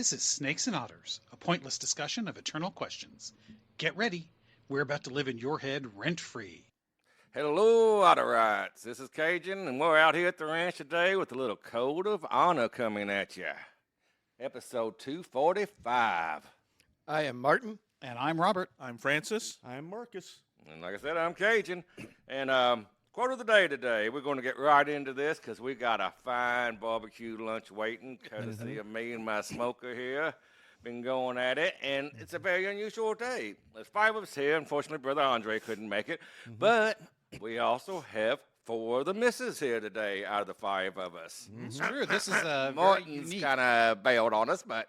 This is Snakes and Otters, a pointless discussion of eternal questions. Get ready. We're about to live in your head rent-free. Hello, Otterites. This is Cajun, and we're out here at the ranch today with a little code of honor coming at you. Episode 245. I am Martin. And I'm Robert. I'm Francis. I'm Marcus. And like I said, I'm Cajun. And quote of the day today, we're going to get right into this because we got a fine barbecue lunch waiting, courtesy of me and my smoker here. Been going at it, and it's a very unusual day. There's 5 of us here. Unfortunately, Brother Andre couldn't make it. But we also have 4 of the misses here today out of the 5 of us. It's true. This is very Martin's unique. kind of bailed on us, but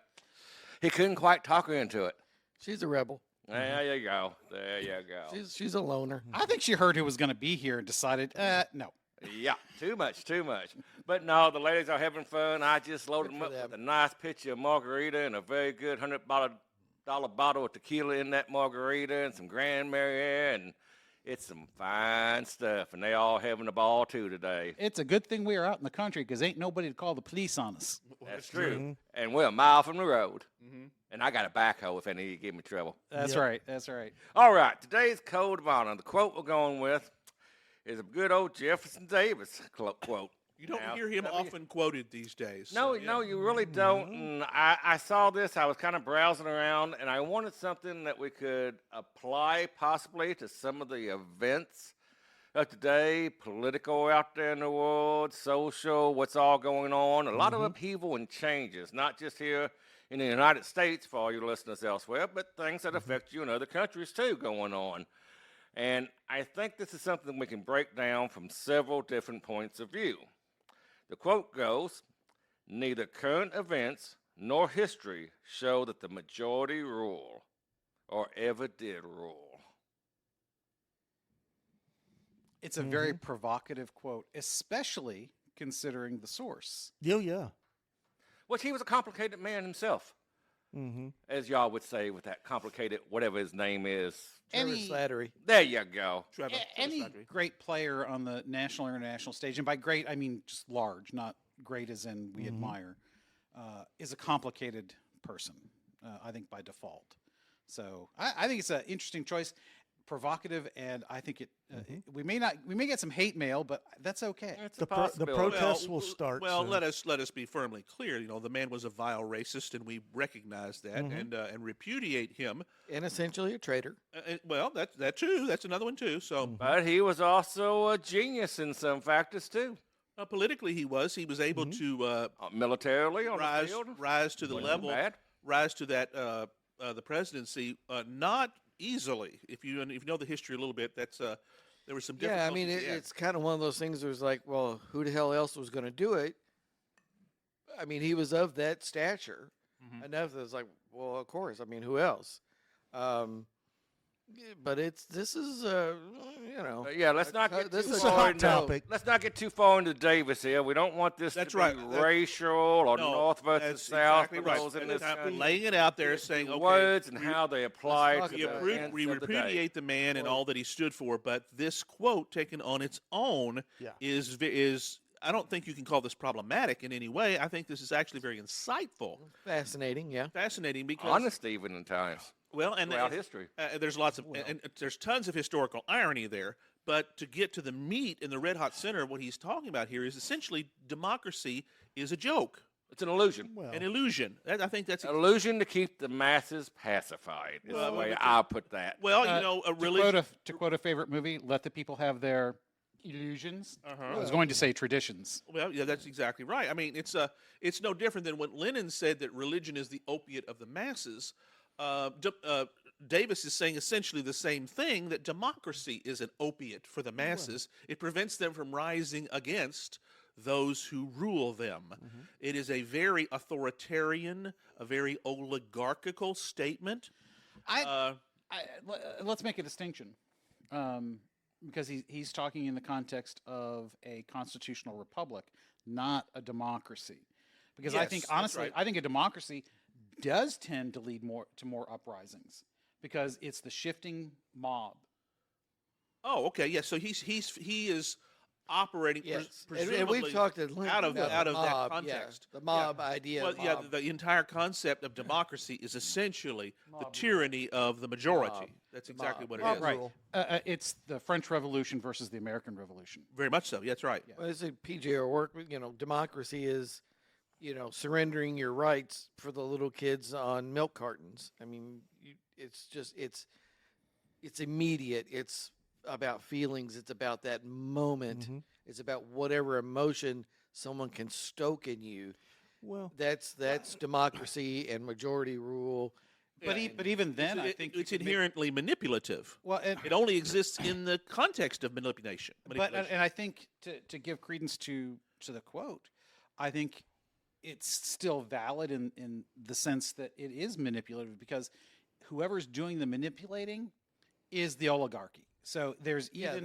he couldn't quite talk her into it. She's a rebel. There you go. There you go. She's a loner. I think she heard who was going to be here and decided, no. Yeah, too much. But no, the ladies are having fun. I just loaded Good them for up with them. a nice pitcher of margarita and a very good $100 bottle of tequila in that margarita and some Grand Marnier, and it's some fine stuff. And they all having a ball too today. It's a good thing we are out in the country because ain't nobody to call the police on us. That's true. And we're a mile from the road. And I got a backhoe if any of you give me trouble. That's right. That's right. All right, today's code of honor. The quote we're going with is a good old Jefferson Davis quote. You don't Now, hear him let me- often quoted these days. No, so, yeah. no, you really don't. And I saw this. I was kind of browsing around, and I wanted something that we could apply possibly to some of the events of today, political out there in the world, social, what's all going on. A lot of upheaval and changes, not just here in the United States for all your listeners elsewhere, but things that affect you in other countries too going on. And I think this is something we can break down from several different points of view. The quote goes, "Neither current events nor history show that the majority rule or ever did rule." It's a very provocative quote, especially considering the source. Yeah. Which he was a complicated man himself, as y'all would say with that complicated whatever his name is. Trevor Any- Slattery. There you go. Trevor, Any Trevor Slattery. great player on the national or international stage, and by great I mean just large, not great as in we admire, is a complicated person, I think by default. So I think it's an interesting choice, provocative, and I think it. We may get some hate mail, but that's okay. It's a The possibility. protests will start Well, soon. let us be firmly clear. You know, the man was a vile racist, and we recognize that and repudiate him. And essentially a traitor. Well, that too. That's another one too. So But he was also a genius in some factors too. politically, he was able to Militarily on the field. rise to the Wasn't level, bad. rise to that the presidency not easily. If you know the history a little bit, that's there was some. Yeah, I mean, difficulties. it's kind of one of those things where it's like, well, who the hell else was going to do it? I mean, he was of that stature enough that it's like, well, of course. I mean, who else? But this is, you know. Yeah, let's not get this too is a far hot into topic. Let's not get too far into Davis here. We don't want this That's to right. be That- racial or No, North versus that's South exactly for right. those in And this I'm country. laying it out there, saying, okay, words and how they apply talk to we, about the it. events we of the day. repudiate the man and all that he stood for, but this quote taken on its own Yeah. is I don't think you can call this problematic in any way. I think this is actually very insightful, Fascinating, yeah. fascinating because Honest even in times well, and throughout history. there's lots of and there's tons of historical irony there. But to get to the meat in the red hot center, what he's talking about here is essentially democracy is a joke, It's an illusion. Well, an illusion. I think that's An illusion to keep the masses pacified is the way I'll put that. well, you know, a religion. To quote a favorite movie, let the people have their illusions. I was going to say traditions. Well, yeah, that's exactly right. I mean, it's no different than when Lenin said that religion is the opiate of the masses. Davis is saying essentially the same thing, that democracy is an opiate for the masses. It prevents them from rising against those who rule them. It is a very authoritarian, a very oligarchical statement. Let's make a distinction, because he's talking in the context of a constitutional republic, not a democracy. Because I Yes, think, that's honestly, right. I think a democracy does tend to lead to more uprisings because it's the shifting mob. Oh, okay, yeah. So he is operating Yes, presumably and we've talked at length out of about that mob, context. the mob idea. Well, yeah, mob. the entire concept of democracy is essentially the Mob tyranny of the majority. Mob. That's The exactly mob. what Mob it is. Right. rule. It's the French Revolution versus the American Revolution. Very much so. That's right. Well, it's a PJ O'Rourke. Democracy is, surrendering your rights for the little kids on milk cartons. I mean, it's immediate. It's about feelings. It's about that moment. It's about whatever emotion someone can stoke in you. Well, That's democracy and majority rule. But, Yeah. but even then, I It's, think it's you could make- inherently manipulative. well, It only exists in the context of manipulation. but and I think to give credence to the quote, I think it's still valid in the sense that it is manipulative because whoever's doing the manipulating is the oligarchy. So there's Yeah, even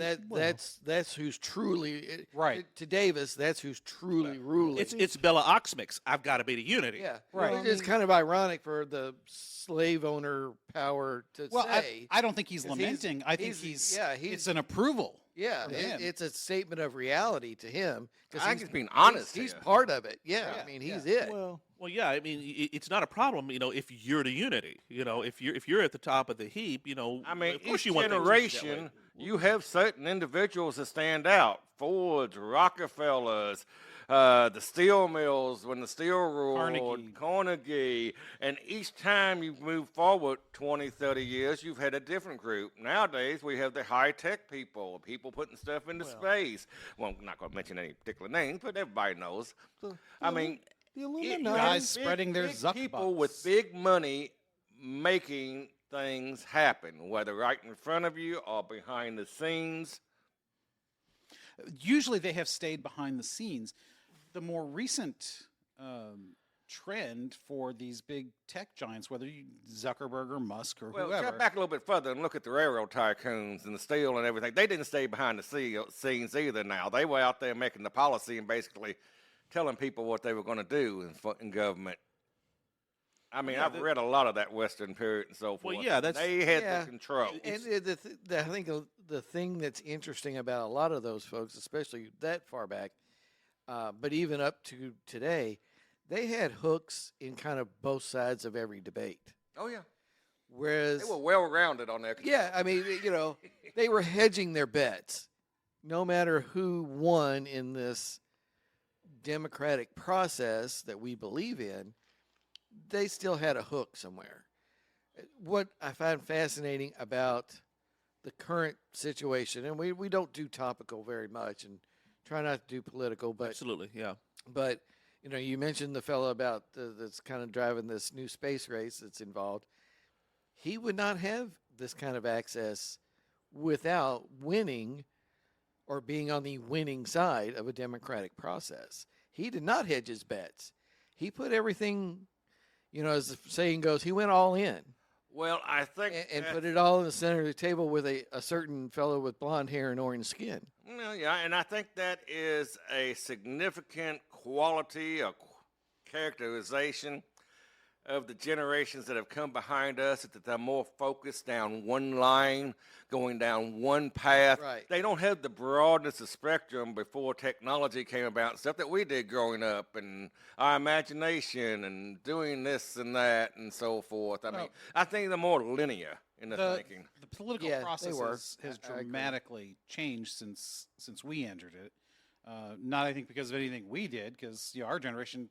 that's who's truly Right. to Davis. That's who's truly ruling. it's Bella Oxmix. I've got to be the unity. Yeah, Right. Well, it's kind of ironic for the slave owner power to well, say. I don't think he's 'cause he's- lamenting. I think it's an approval. Yeah, for him. it's a statement of reality to him I think he's he's being honest He's here. part of it. Yeah, Yeah, I mean he's yeah. it. well, Well, yeah. I mean, it's not a problem. If you're the unity. If you're at the top of the heap. I mean, of course each you want things to be that way. generation, you have certain individuals that stand out. Fords, Rockefellers, the steel mills when the steel ruled, Carnegie. And each time you move forward 20, 30 years, you've had a different group. Nowadays, we have the high-tech people putting stuff into space. Well, I'm not going to mention any particular names, but everybody knows. I mean, the you Illuminati. have Guys spreading their big Zuck people with bucks. big money making things happen, whether right in front of you or behind the scenes. Usually they have stayed behind the scenes. The more recent trend for these big tech giants, whether you Zuckerberg or Musk or Well, whoever, step back a little bit further and look at the railroad tycoons and the steel and everything. They didn't stay behind the scenes either now. They were out there making the policy and basically telling people what they were going to do in government. I mean, Yeah, I've read a lot of that Western period and so forth. Well, yeah, that's- they had Yeah. the control. And I think the thing that's interesting about a lot of those folks, especially that far back, but even up to today, they had hooks in kind of both sides of every debate. Oh, yeah. Whereas, They were well-rounded on their yeah, I mean, they were hedging their bets. No matter who won in this democratic process that we believe in, they still had a hook somewhere. What I find fascinating about the current situation, and we don't do topical very much and try not to do political, but Absolutely, yeah. but you mentioned the fellow about that's kind of driving this new space race that's involved. He would not have this kind of access without winning or being on the winning side of a democratic process. He did not hedge his bets. He put everything, as the saying goes, he went all in Well, I think and that- put it all in the center of the table with a certain fellow with blonde hair and orange skin. Well, yeah, and I think that is a significant quality or characterization of the generations that have come behind us, that they're more focused down one line, going down one path. Right. They don't have the broadness of spectrum before technology came about, stuff that we did growing up, and our imagination, and doing this and that, and so forth. I mean, I think they're more linear in the thinking. the political Yeah, they process were. has I agree. dramatically changed since we entered it. Not I think because of anything we did, because our generation,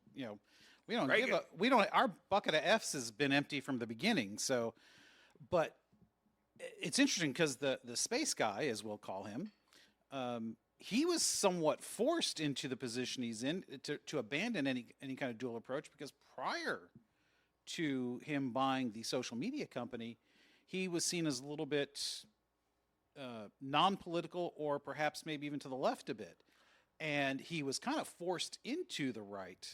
we don't Reagan. our bucket of F's has been empty from the beginning. So, but it's interesting because the space guy, as we'll call him, he was somewhat forced into the position he's in to abandon any kind of dual approach, because prior to him buying the social media company, he was seen as a little bit non-political, or perhaps maybe even to the left a bit, and he was kind of forced into the right.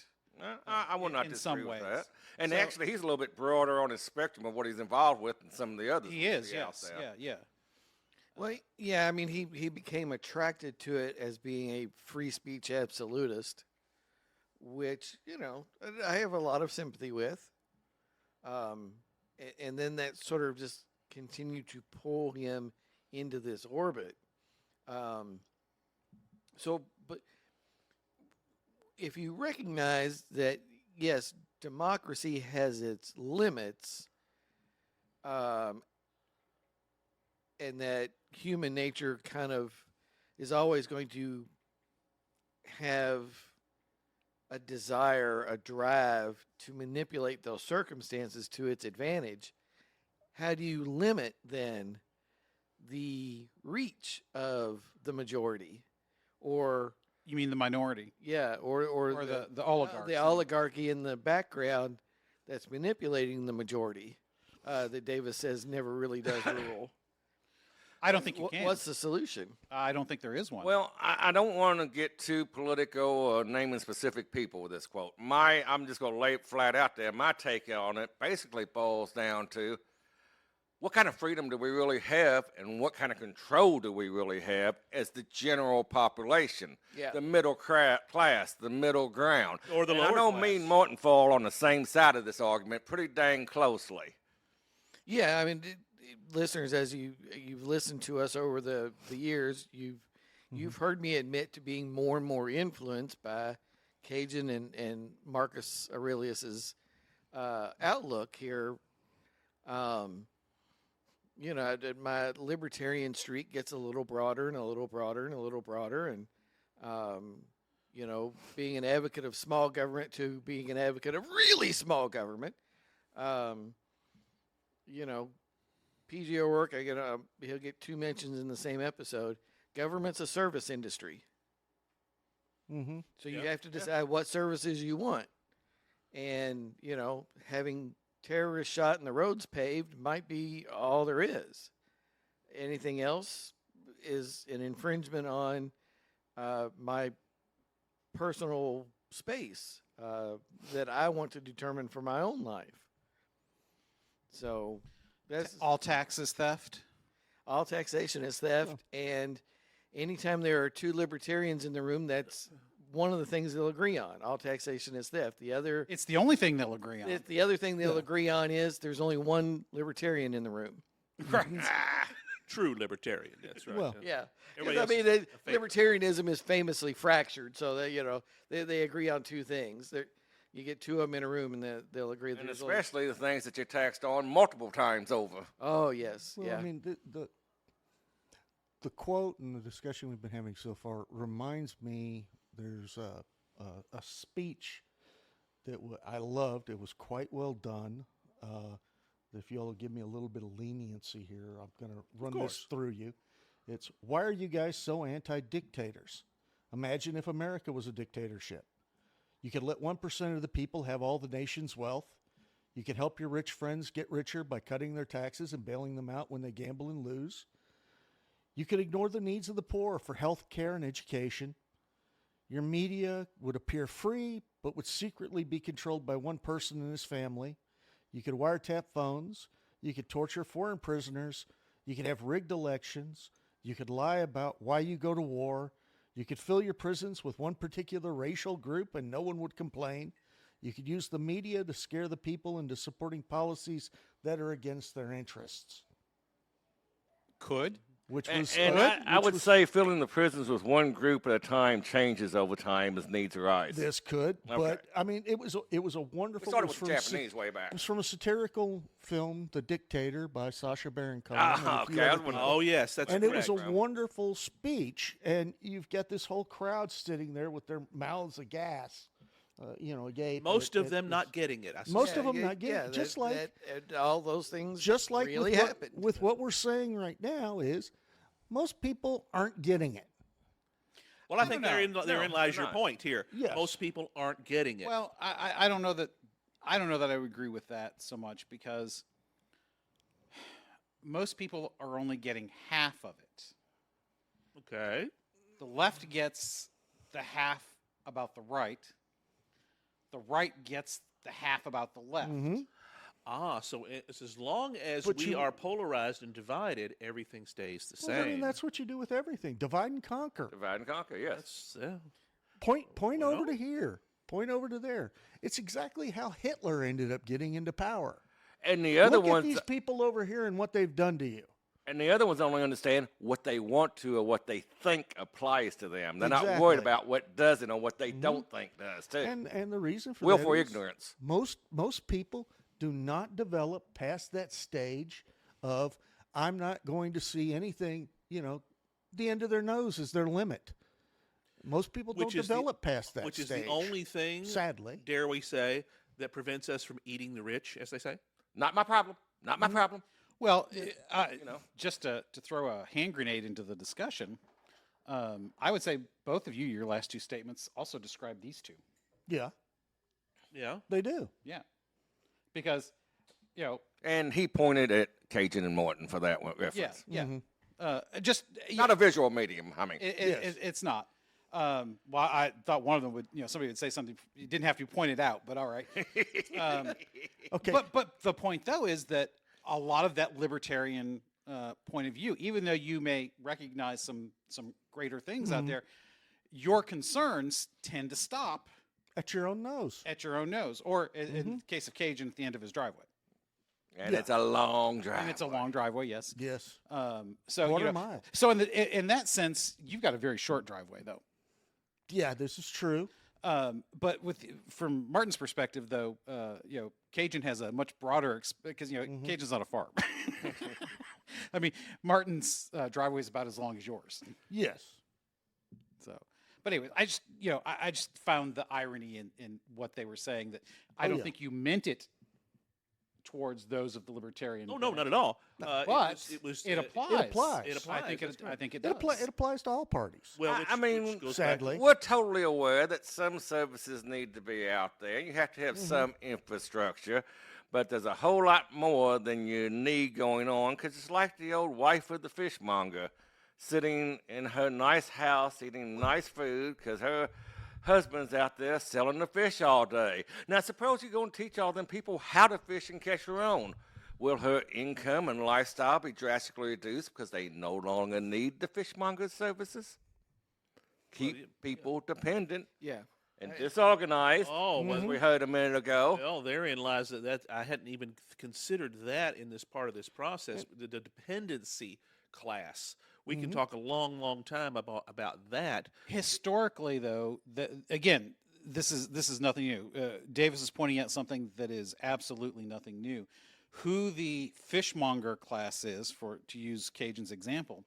I will not in disagree some with ways. that. And So- actually, he's a little bit broader on his spectrum of what he's involved with than some of the others. He we is, see out yes, there. yeah. Well, yeah, I mean, he became attracted to it as being a free speech absolutist, which, I have a lot of sympathy with. And then that sort of just continued to pull him into this orbit. So, but if you recognize that, yes, democracy has its limits, and that human nature kind of is always going to have a desire, a drive to manipulate those circumstances to its advantage, how do you limit then the reach of the majority? Or You mean the minority or the oligarchs? the oligarchy in the background that's manipulating the majority that Davis says never really does rule. I don't think you can. What's the solution? I don't think there is one. Well, I don't want to get too political or naming specific people with this quote. I'm just going to lay it flat out there. My take on it basically boils down to what kind of freedom do we really have and what kind of control do we really have as the general population, Yeah. the middle class, the middle ground. Or the And lower I know class. me and Martin fall on the same side of this argument pretty dang closely. Yeah, I mean, listeners, as you've listened to us over the years, you've heard me admit to being more and more influenced by Cajun and Marcus Aurelius's outlook here. You know, my libertarian streak gets a little broader and a little broader and a little broader, and you know, being an advocate of small government to being an advocate of really small government. You know, PG O'Rourke, he'll get 2 mentions in the same episode. Government's a service industry. Mm-hmm. So you Yeah. have to decide what services you want. And, you know, having terrorists shot and the roads paved might be all there is. Anything else is an infringement on my personal space that I want to determine for my own life. So that's all tax is theft. all taxation is theft. And anytime there are 2 libertarians in the room, that's one of the things they'll agree on. All taxation is theft. The other It's the only thing they'll agree on. the other thing they'll agree on is there's only one libertarian in the room. Right. True libertarian. That's right. Well, Yeah. 'Cause, Everybody I else mean, is a favorite. libertarianism is famously fractured, so that, you know, they agree on 2 things. You get 2 of them in a room, and they'll agree. that And there's only- especially the things that you're taxed on multiple times over. Oh yes, well, yeah. I mean, the quote and the discussion we've been having so far reminds me. There's a speech that I loved. It was quite well done. If y'all will give me a little bit of leniency here, I'm going to run this course. through you. It's, why are you guys so anti-dictators? Imagine if America was a dictatorship. You could let 1% of the people have all the nation's wealth. You could help your rich friends get richer by cutting their taxes and bailing them out when they gamble and lose. You could ignore the needs of the poor for health care and education. Your media would appear free, but would secretly be controlled by one person and his family. You could wiretap phones. You could torture foreign prisoners. You could have rigged elections. You could lie about why you go to war. You could fill your prisons with one particular racial group and no one would complain. You could use the media to scare the people into supporting policies that are against their interests. Could. Which was, And I would say filling the prisons with one group at a time changes over time as needs arise. this could, Okay. but I mean, it was a We wonderful. started it was with the from Japanese way back. It was from a satirical film, The Dictator, by Sacha Baron Cohen. Ah, and a few okay, I other was people. Oh, yes, that's And it was correct. a wonderful speech, and you've got this whole crowd sitting there with their mouths agape. Most of them not getting it. I Most suspect. of them not getting it. Just like all those things just like really with happened. with what we're saying right now is most people aren't getting it. Well, I think No, therein no, lies they're your not. point here. Yes. Most people aren't getting it. Well, I don't know that I would agree with that so much because most people are only getting half of it. Okay. The left gets the half about the right. The right gets the half about the left. Mm-hmm. So it's as long as But we you- are polarized and divided, everything stays the Well, I same. mean, that's what you do with everything. Divide and conquer. Divide and conquer, yes. That's, Point over Well. to here. Point over to there. It's exactly how Hitler ended up getting into power. And the other Look at ones, these people over here and what they've done to you. And the other ones only understand what they want to or what they think applies to them. They're not worried Exactly. about what doesn't or what they don't think does too. And the reason for Willful that is ignorance. most people do not develop past that stage of I'm not going to see anything, the end of their nose is their limit. Most people don't develop past that which stage. is the only thing, sadly, dare we say, that prevents us from eating the rich, as they say. Not my problem. Not my problem. Well, just to throw a hand grenade into the discussion, I would say both of you, your last two statements also describe these two. yeah, Yeah. they do. Yeah. Because, And he pointed at Cajun and Morton for that one reference. yeah. Mm-hmm. Just Not a visual medium. I mean, it's not. Well, I thought one of them would, somebody would say something. It didn't have to be pointed out, but all right. Okay, But the point though is that a lot of that libertarian point of view, even though you may recognize some greater things out there, your concerns tend to stop at your own nose. at your own nose, or in the case of Cajun, at the end of his driveway. and it's a long drive. And it's a long driveway, yes. Yes. So Quarter mile. So in that sense, you've got a very short driveway, though. Yeah, this is true. But from Martin's perspective, though, Cajun has a much broader because Cajun's not a farm. I mean, Martin's driveway is about as long as yours. Yes. So, but anyway, I just found the irony in what they were saying, that I don't think you meant it towards those of the libertarian. Oh no, not at all. But it applies. It applies. It applies. I think that's right. it It, does. it applies to all parties. Well, I which mean, goes back- sadly. We're totally aware that some services need to be out there. You have to have some infrastructure, but there's a whole lot more than you need going on, because it's like the old wife of the fishmonger sitting in her nice house eating nice food because her husband's out there selling the fish all day. Now, suppose you're going to teach all them people how to fish and catch their own. Will her income and lifestyle be drastically reduced because they no longer need the fishmonger's services? Keep people dependent Yeah. and disorganized, Oh, as well, we heard a minute ago. well, therein lies that I hadn't even considered that in this part of this process. The dependency class. We can talk a long, long time about that. Historically, though, again, this is nothing new. Davis is pointing out something that is absolutely nothing new. Who the fishmonger class is, to use Cajun's example,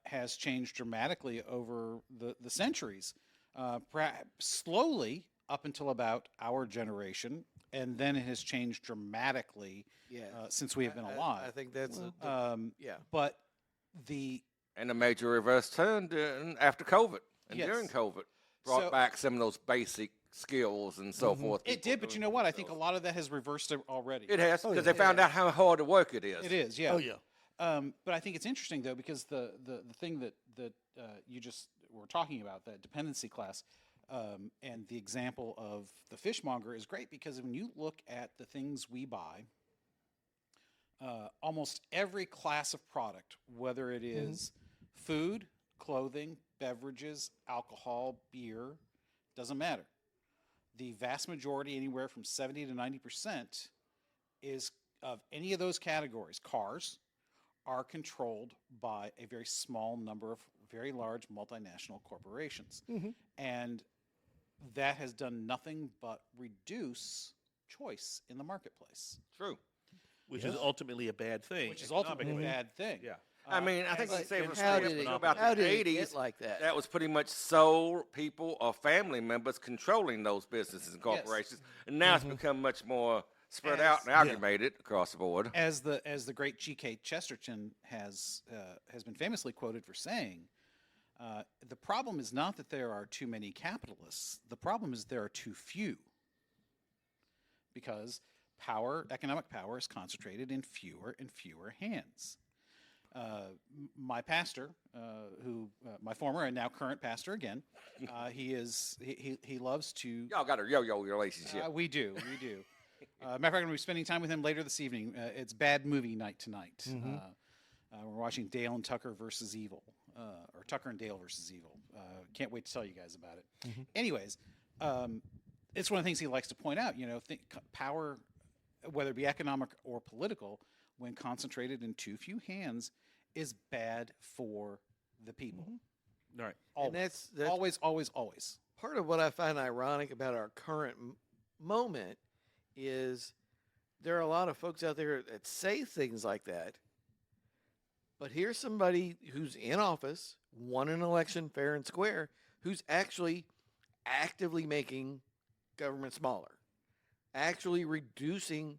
has changed dramatically over the centuries. Perhaps slowly up until about our generation, and then it has changed dramatically since we have been alive. I think that's yeah. But And a major reverse turn after COVID and Yes. during COVID brought So- back some of those basic skills and so forth. it did, but you know what? I think a lot of that has reversed already. It has, because yeah. they found out how hard the work it is. It is, yeah. Oh, yeah. But I think it's interesting though, because the thing that you just were talking about, that dependency class, and the example of the fishmonger is great, because when you look at the things we buy, almost every class of product, whether it is food, clothing, beverages, alcohol, beer, doesn't matter. The vast majority, anywhere from 70 to 90%, is of any of those categories. Cars are controlled by a very small number of very large multinational corporations. And that has done nothing but reduce choice in the marketplace, True. Which is ultimately a bad thing. which is ultimately a economically. bad thing. Yeah. I mean, I think you But- say and for how straight did up it- about how the did it get 80s, like that? that was pretty much sole people or family members controlling those businesses and corporations. And now it's become much more spread out and aggregated across the board. As the great G.K. Chesterton has been famously quoted for saying, the problem is not that there are too many capitalists. The problem is there are too few. Because economic power is concentrated in fewer and fewer hands. My pastor, my former and now current pastor again, he loves to. Y'all got a yo-yo relationship. We do. Matter of fact, I'm going to be spending time with him later this evening. It's bad movie night tonight. We're watching Dale and Tucker versus Evil, or Tucker and Dale versus Evil. Can't wait to tell you guys about it. Anyways, it's one of the things he likes to point out. Power, whether it be economic or political, when concentrated in too few hands, is bad for the people. All right. Always. And that's Always, always, always. part of what I find ironic about our current moment is there are a lot of folks out there that say things like that. But here's somebody who's in office, won an election fair and square, who's actually actively making government smaller, actually reducing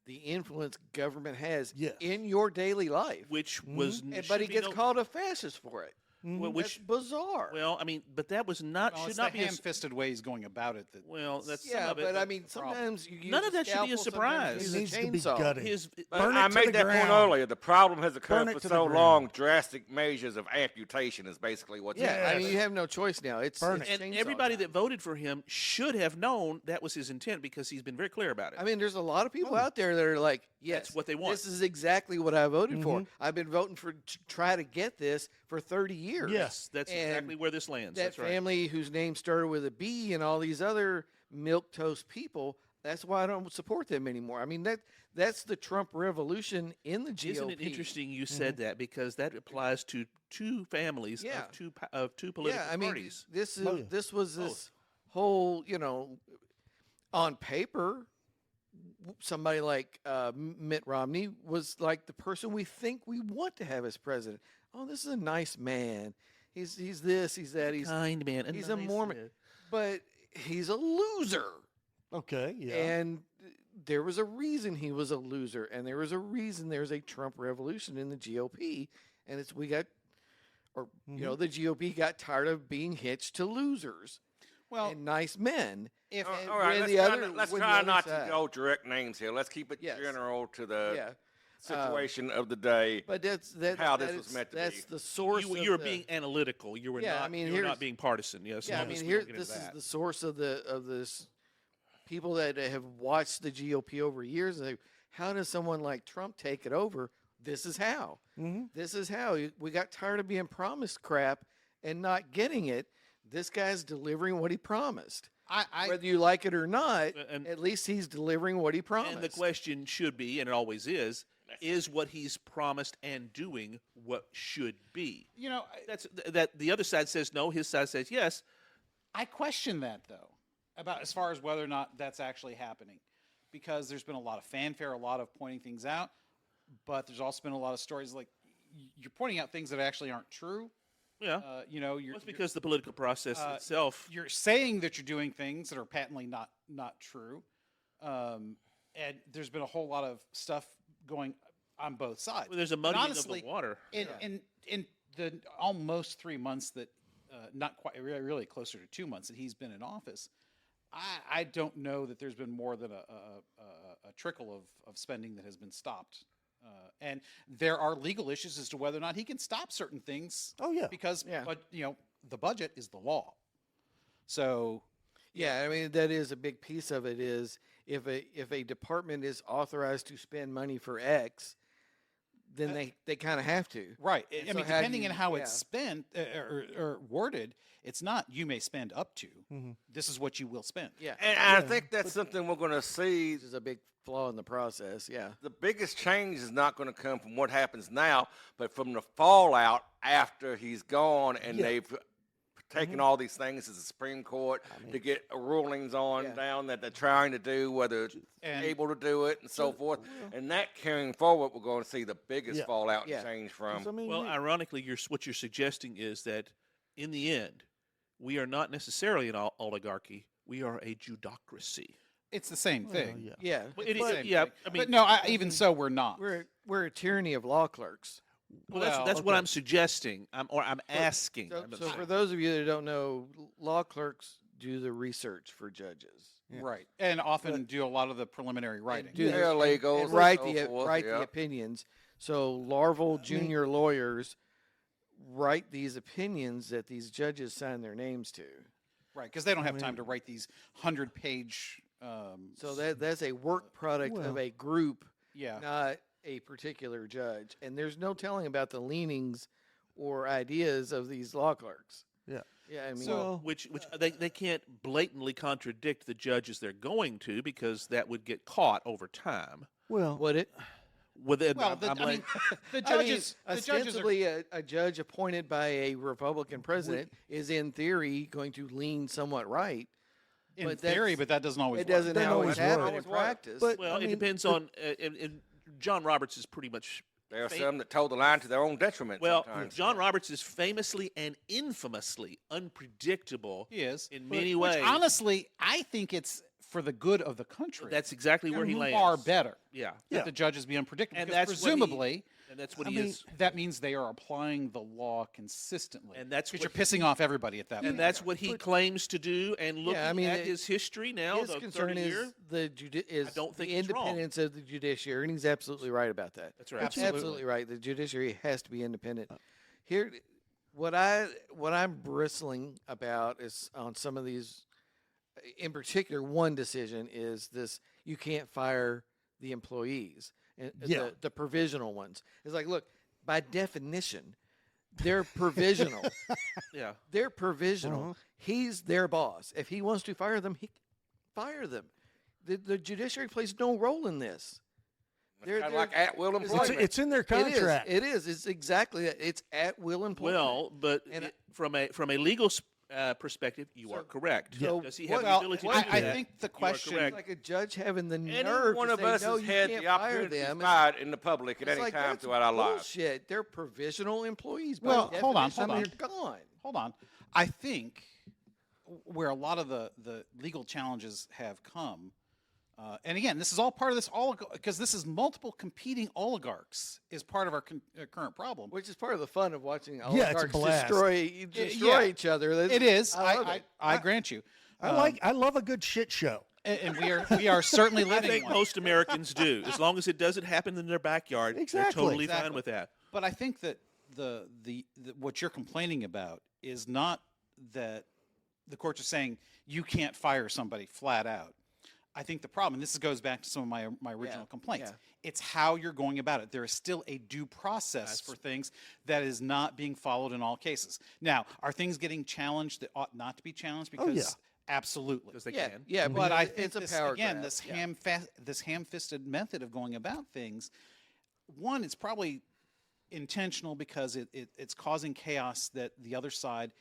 the influence government has Yes. in your daily life. Which was, But he gets called a fascist for it. well, That's which, bizarre. well, I mean, but that was not Well, should it's not the be a, ham-fisted ways going about it. That well. That's yeah, some of it, but I mean, the problem. sometimes you use None of a that should be a scalpel, sometimes you surprise. use It a needs to be chainsaw. gutted. his But Burn it I to made the that point ground. earlier. The problem has occurred Burn it for to the so ground. long. Drastic measures of amputation is basically what's Yeah, I happening. mean, you have no choice now. It's Burn it's it. and chainsaw everybody time. that voted for him should have known that was his intent because he's been very clear about it. I mean, there's a lot of people out there that are like, yes, That's what they want. This is exactly what I voted for. I've been voting for to try to get this for 30 years. Yes. That's and exactly where this lands. That That's right. family whose name started with a B and all these other milquetoast people. That's why I don't support them anymore. I mean, that's the Trump revolution in the GOP. Isn't it interesting you said that because that applies to two families Yeah. of two political yeah, I mean, parties. this is Oh, yeah. this was this whole, on paper, somebody like Mitt Romney was like the person we think we want to have as president. Oh, this is a nice man. He's this, he's that, he's kind man. he's a Mormon, but he's a loser. Okay. Yeah. And there was a reason he was a loser, and there was a reason there's a Trump revolution in the GOP, and it's the GOP got tired of being hitched to losers well, and nice men. if and All right, when let's the try, other- let's when the try other not side- to go direct names here. Let's keep it Yes. general to the Yeah, situation of the day. but that's How this that was is- meant to that's be. the source. You were of the, being analytical. You were Yeah, not. I mean, you were here's- not being partisan. Yes. yeah. I no, mean, we here don't get into this is that. the source of this. People that have watched the GOP over years, and how does someone like Trump take it over? This is how. This is how. We got tired of being promised crap and not getting it. This guy's delivering what he promised. I Whether you like it or not, And- at least he's delivering what he promised. And the question should be, and it always is what he's promised and doing what should be? That's that. The other side says no. His side says yes. I question that though, about as far as whether or not that's actually happening, because there's been a lot of fanfare, a lot of pointing things out, but there's also been a lot of stories like you're pointing out things that actually aren't true. Yeah. You're That's because the political process itself. you're saying that you're doing things that are patently not true, and there's been a whole lot of stuff going on both sides. Well, there's a And muddying honestly, of the water. in the almost 3 months that, not quite, really closer to 2 months that he's been in office, I don't know that there's been more than a trickle of spending that has been stopped. And there are legal issues as to whether or not he can stop certain things. Oh, yeah. Because, Yeah. but the budget is the law. So Yeah, I mean that is a big piece of it. Is if a department is authorized to spend money for X, then they kind of have to. right, And I so mean, how do depending you- on how yeah. it's spent or worded, it's not you may spend up to. This is what you will spend. Yeah, And I think that's something we're going to see. which is a big flaw in the process. Yeah, The biggest change is not going to come from what happens now, but from the fallout after he's gone and they've taken all these things to the Supreme Court to get rulings on Yeah. down that they're trying to do, whether it's And- able to do it and so forth. And that carrying forward, we're going to see the biggest Yeah. fallout Yeah. and change 'Cause, I from. mean, Well, ironically, what you're suggesting is that in the end, we are not necessarily an oligarchy. We are a judocracy. It's the same thing. yeah. yeah. Well, It's the same yeah. thing. I mean, But no, even so, we're not. We're a tyranny of law clerks. well, well, that's what I'm suggesting. I'm asking. So, I'm so not- for those of you that don't know, law clerks do the research for judges. Right, and often do a lot of the preliminary writing. Do the- Paralegals and and write so the forth, write yeah. the opinions. So larval junior lawyers write these opinions that these judges sign their names to. Right, because they don't have time to write these 100-page. So that's a work product of Well, a group, Yeah. not a particular judge. And there's no telling about the leanings or ideas of these law clerks. Yeah. Yeah, I mean, So- which they can't blatantly contradict the judges they're going to because that would get caught over time. Well, would it? Within, Well, I'm I like, mean, the I mean, judges, the judges are, ostensibly, a judge appointed by a Republican president is, in theory, going to lean somewhat right. in but theory, that's- but that doesn't always It work. doesn't Doesn't always always happen work. in practice. But well, I it mean, depends on. And John Roberts is pretty much. There are some that toe the line to their own detriment. Well, sometimes. John Roberts is famously and infamously unpredictable He is in But- many which, ways. honestly, I think it's for the good of the country. That's exactly where he lands. Far better Yeah, that Yeah. the judges be unpredictable. And because that's what he- presumably, and that's what I he mean, is. that means they are applying the law consistently. And that's because what you're pissing off everybody at that point. And that's what he claims to do. And looking I mean, at his history now, His the concern 30 is year, is don't think the he's wrong. independence of the judiciary, and he's absolutely right about that. That's right. Absolutely. Right. The judiciary has to be independent. Here, what I'm bristling about is on some of these. In particular, one decision is this: you can't fire the employees, and Yeah. the provisional ones. It's like, look, by definition, they're provisional. Yeah. They're provisional. He's their boss. If he wants to fire them, he can fire them. The judiciary plays no role in this. It's kind of like at-will employment. It's in their contract. It is. It's exactly that. It's at will employment. Well, but And from a legal perspective, you are correct. so Does he have what- the ability what- to do I that? think the You are question, correct. like a judge having the Any nerve one to of say, us no, has you had can't the fire opportunity to them. be fired in the public at It's any like, time that's throughout our lives. bullshit. They're provisional employees. By Well, hold on, definition, hold on. They're gone. hold on. I think where a lot of the legal challenges have come, and again, this is all part of this because this is multiple competing oligarchs is part of our current problem. Which is part of the fun of watching Yeah, it's a oligarchs blast. destroy Yeah. each other. It is. I love it. I grant you. I love a good shit show. And we are certainly I living think one. most Americans do, as long as it doesn't happen in their backyard. Exactly. They're totally Exactly. fine with that. But I think that the what you're complaining about is not that the courts are saying you can't fire somebody flat out. I think the problem, and this goes back to some of my original complaints, it's how you're going about it. There is still a due process for things that is not being followed in all cases. Now, are things getting challenged that ought not to be challenged? Because yeah. absolutely. Because they Yeah, can. yeah, But I it's think a this, power again, grab. this Yeah. this ham-fisted method of going about things, one, it's probably intentional because it's causing chaos that the other side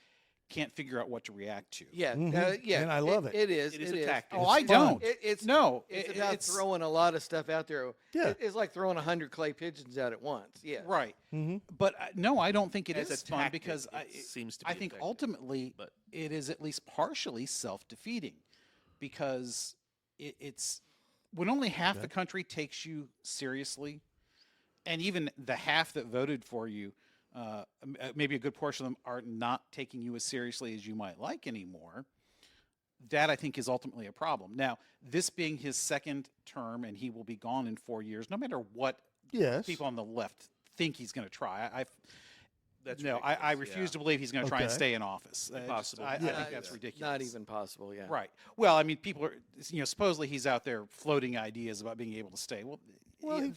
can't figure out what to react to. Yeah, Mhm. yeah, And I love it. It is. It is a tactic. Oh, I It's fun. don't. It's No, It's it- about it's- throwing a lot of stuff out there. Yeah. It's like throwing 100 clay pigeons out at once. Yeah. Right. Mhm. But no, I don't think it As a is fun tactic, because it seems to I be think effective. ultimately But- it is at least partially self-defeating because it's when only half the country takes you seriously, and even the half that voted for you, maybe a good portion of them are not taking you as seriously as you might like anymore. That I think is ultimately a problem. Now, this being his second term and he will be gone in 4 years, no matter what Yes. people on the left think he's going to try. That's I ridiculous, refuse yeah. to believe he's going to try and Okay. stay in office. Impossible. I Yeah. think that's ridiculous. Not even possible. Yeah. Right. Well, I mean, people are, supposedly he's out there floating ideas about being able to stay. Well,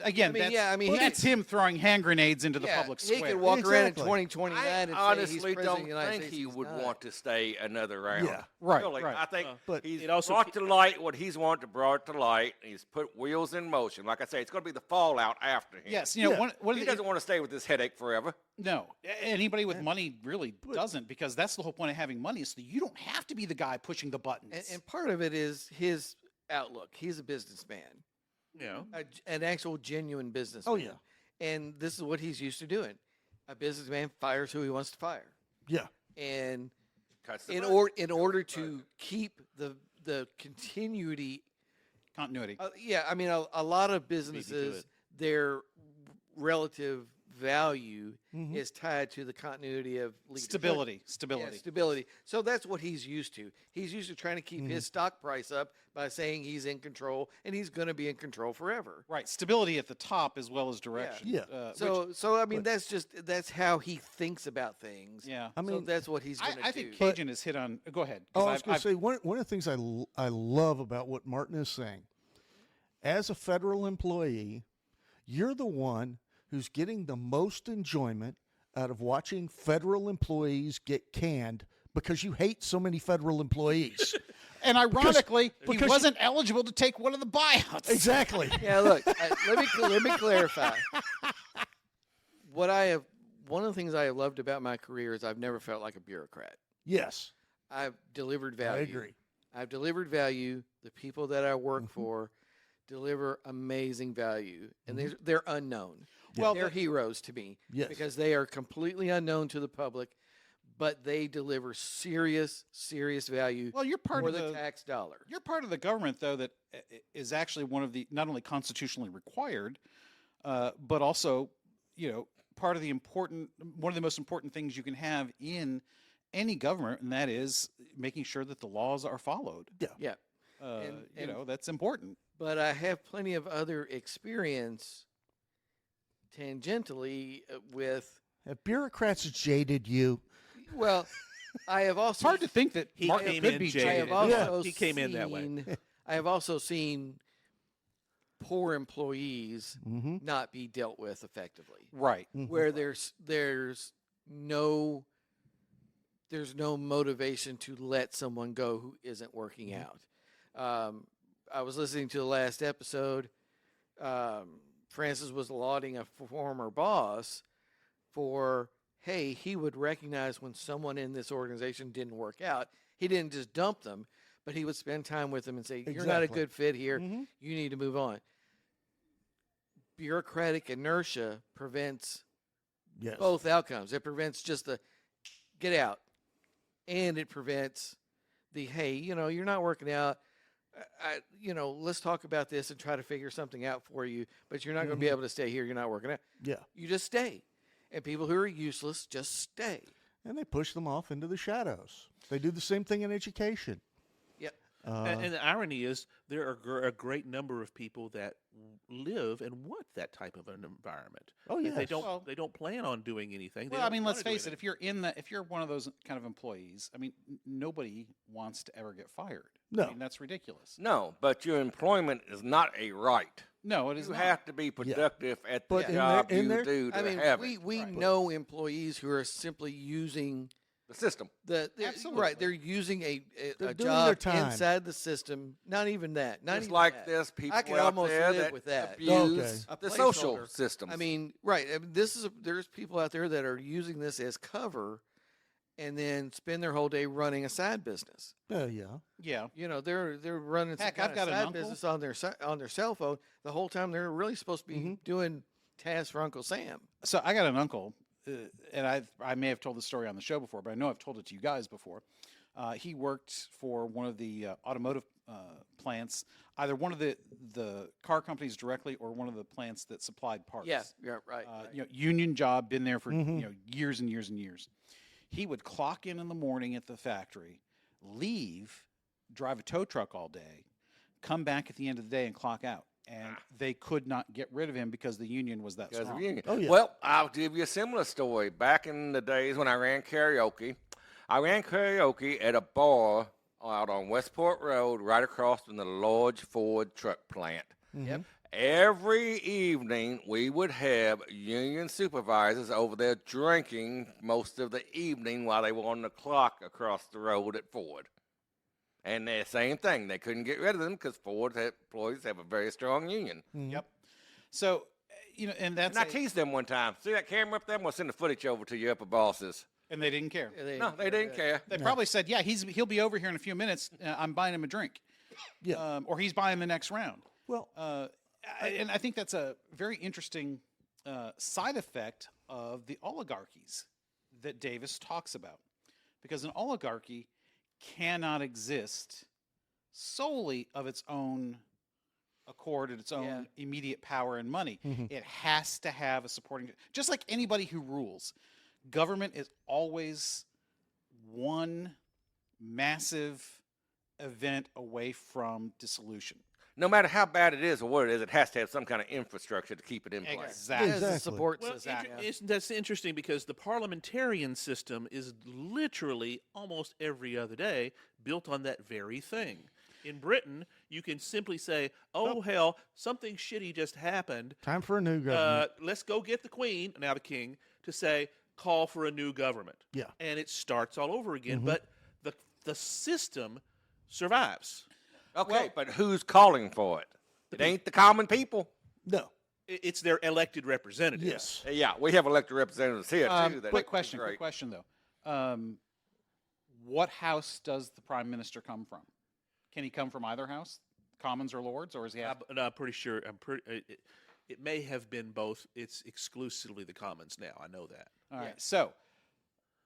again, I mean, that's, yeah, I mean, he that's him throwing hand grenades into the Yeah, public he square. could walk around in Exactly. 2029 I and say he's honestly president don't of the United think States. he He's would not. want to stay another round. Yeah. Right, Really. right. I think But he's it also brought to light what he's wanted to brought to light. He's put wheels in motion. Like I say, it's going to be the fallout after him. Yes, Yeah. one of He the, doesn't want to stay with this headache forever. no, anybody with money really doesn't, because that's the whole point of having money is so you don't have to be the guy pushing the buttons. And part of it is his outlook. He's a businessman, Yeah. an actual genuine businessman. Oh, yeah. And this is what he's used to doing. A businessman fires who he wants to fire. Yeah. And Cuts the in budget. order to keep the continuity, Continuity. I mean, a lot of it. businesses, their relative value Mhm. is tied to the continuity of leadership. Stability. Yeah, Stability. stability. So that's what he's used to. He's used to trying to keep Mm-hmm. his stock price up by saying he's in control, and he's going to be in control forever. Right. Stability at the top as well as direction. Yeah. So I mean, that's how he thinks about things. Yeah. I So mean, that's what he's going to do. I think Cajun has hit on. Go ahead. 'cause Oh, I was I've- going to I've- say one of the things I love about what Martin is saying. As a federal employee, you're the one who's getting the most enjoyment out of watching federal employees get canned because you hate so many federal employees. And ironically, he because wasn't eligible to take one of the buyouts. Exactly. Yeah, look, let me clarify. One of the things I have loved about my career is I've never felt like a bureaucrat. Yes, I've delivered value. I agree. I've delivered value. The people that I work for deliver amazing value, and they're unknown. Well, They're heroes to me Yes. because they are completely unknown to the public, but they deliver serious value Well, you're part for of the the tax dollar. You're part of the government, though, that is actually one of the not only constitutionally required, but also, part of one of the most important things you can have in any government, and that is making sure that the laws are followed. Yeah. And- That's important. But I have plenty of other experience tangentially with, Have bureaucrats jaded you? well, I have It's also hard to think that He Martin came could in be jaded. I jaded. have Yeah, also he came in that way. seen- I have also seen poor employees not be dealt with effectively, Right. where there's no motivation to let someone go who isn't working out. I was listening to the last episode. Francis was lauding a former boss for, hey, he would recognize when someone in this organization didn't work out. He didn't just dump them, but he would spend time with them and say, you're not a Exactly. good fit here. You need to move on. Bureaucratic inertia prevents Yes. both outcomes. It prevents just the get out, and it prevents the, hey, you're not working out. Let's talk about this and try to figure something out for you, but you're not going to be able to stay here. You're not working out. Yeah. You just stay. And people who are useless just stay. And they push them off into the shadows. They do the same thing in education. Yep. And the irony is, there are a great number of people that live and want that type of an environment. Oh, They yes. don't. Well- They don't plan on doing anything. They Well, I don't mean, let's wanna do face it. anything. If you're one of those kind of employees, I mean, nobody wants to ever get fired. No. I mean, that's ridiculous. No, but your employment is not a right. No, it is You not. have to be productive at the But in job their- in you their- do to I mean, have we it. know employees who are simply using The system. they're Absolutely. using a They're doing their job time. inside the system. Not even that. Not It's even like that. there's people I can out almost there live that with that. abuse A the social placeholder. systems. I mean, right. I mean, there's people out there that are using this as cover, and then spend their whole day running a side business. Yeah. Yeah. They're running some Heck, kind I've got of an side uncle. business on their cell phone the whole time they're really supposed to be doing tasks for Uncle Sam. So I got an uncle, and I may have told the story on the show before, but I know I've told it to you guys before. He worked for one of the automotive plants, either one of the car companies directly or one of the plants that supplied parts. Yeah, right. Union job, been there for years and years and years. He would clock in the morning at the factory, leave, drive a tow truck all day, come back at the end of the day and clock out. And they could not get rid of him because the union was that because of strong. union. Oh, yeah. Well, I'll give you a similar story. Back in the days when I ran karaoke at a bar out on Westport Road, right across from the Lodge Ford truck plant. Yep. Every evening, we would have union supervisors over there drinking most of the evening while they were on the clock across the road at Ford. And the same thing, they couldn't get rid of them because Ford employees have a very strong union. Yep. So, and that's And I teased them one time. See that camera up there? I'm going to send the footage over to your upper bosses. and they didn't care. No, they didn't care. They probably said, "Yeah, he'll be over here in a few minutes. I'm buying him a drink." Yeah. Or he's buying the next round. Well, And I think that's a very interesting side effect of the oligarchies that Davis talks about, because an oligarchy cannot exist solely of its own accord and its own immediate power and money. It has to have a supporting, just like anybody who rules. Government is always one massive event away from dissolution. No matter how bad it is or what it is, it has to have some kind of infrastructure to keep it in place. Exactly. As a Exactly. support Well, system. that's interesting because the parliamentarian system is literally almost every other day built on that very thing. In Britain, you can simply say, "Oh hell, something shitty just happened. time for a new government. Let's go get the Queen, now the King, to say call for a new government." Yeah. and it starts all over again. But the system survives. Okay, but who's calling for it? It ain't the common people. No. It's their elected representatives. Yes. Yeah, we have elected representatives here too. That Quick is question. great. Quick question though. What house does the prime minister come from? Can he come from either house, Commons or Lords, or is he? I'm pretty sure. It may have been both. It's exclusively the Commons now. I know that. All right. So,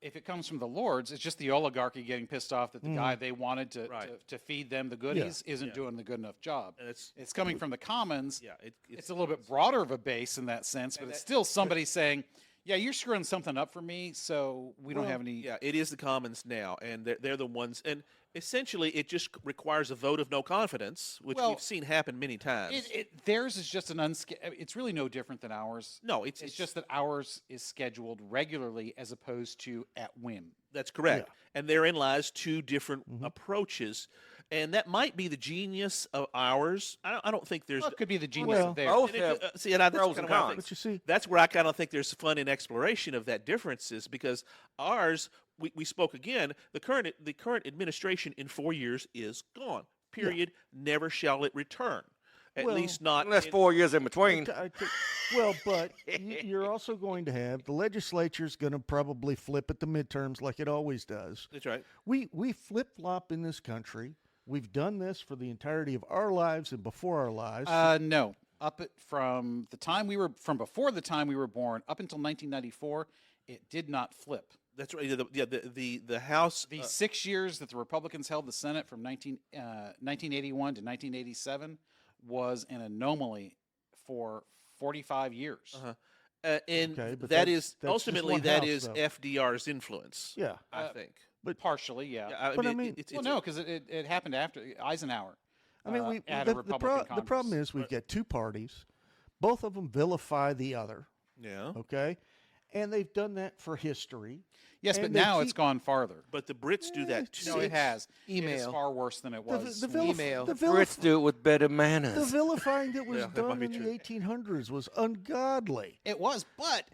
if it comes from the Lords, it's just the oligarchy getting pissed off that the guy they wanted to feed them the goodies isn't doing the good enough job. And It's coming from the Commons. Yeah, It's a little bit broader of a base in that sense, but it's still somebody saying, "Yeah, you're screwing something up for me, so we don't have any." Yeah, it is the Commons now, and they're the ones. And essentially, it just requires a vote of no confidence, which Well, we've seen happen many times. Theirs is just an it's really no different than ours. No, It's just that ours is scheduled regularly as opposed to at whim. That's correct. And therein lies two different approaches. And that might be the genius of ours. I don't think there's. Well, it could be the genius Well, of theirs. both and it have could- see, and that's pros kind and of why I cons. think- But you see, that's where I kind of think there's fun in exploration of that differences, because ours, we spoke again, the current administration in 4 years is gone. Period. Never shall it return. At Well, least not Unless in- 4 years in between. well, but you're also going to have the legislature's going to probably flip at the midterms like it always does. That's right. We flip flop in this country. We've done this for the entirety of our lives and before our lives. No, from before the time we were born up until 1994, it did not flip. That's right. The House. The 6 years that the Republicans held the Senate from 1981 to 1987 was an anomaly for 45 years. And Okay, but that that's is just ultimately one that house, is though. FDR's influence. Yeah. I think. Partially, yeah. But I mean- it's, Well, no, because it happened after Eisenhower. I mean, had a Republican the problem Congress. is we've got two parties. Both of them vilify the other, yeah. okay? And they've done that for history. Yes, but and they now it's keep- gone farther. But the Brits do that too. No, it has. It is Email. far worse than it was. Email. The Brits do it with better The manners. vilifying that was Yeah, that done might be in the true. 1800s was ungodly. It was, but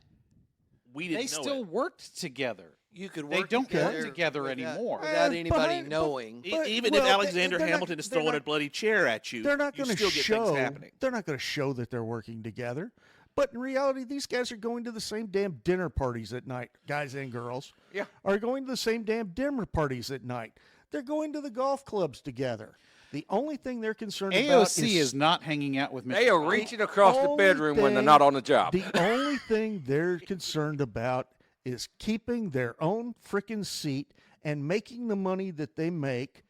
We didn't they know still it. worked together. You could They work don't together work together without- anymore. without Eh, anybody behind- knowing. but- Even well, if Alexander they're not- Hamilton is they're throwing not- a bloody chair at you, They're not you going to still get show. things happening. They're not going to show that they're working together. But in reality, these guys are going to the same damn dinner parties at night. Guys and girls Yeah. are going to the same damn dinner parties at night. They're going to the golf clubs together. The only thing they're concerned about AOC is not hanging out with Mr. They are Biden. reaching across the only bedroom when they're thing- not on the job. The only thing they're concerned about is keeping their own frickin' seat and making the money that they make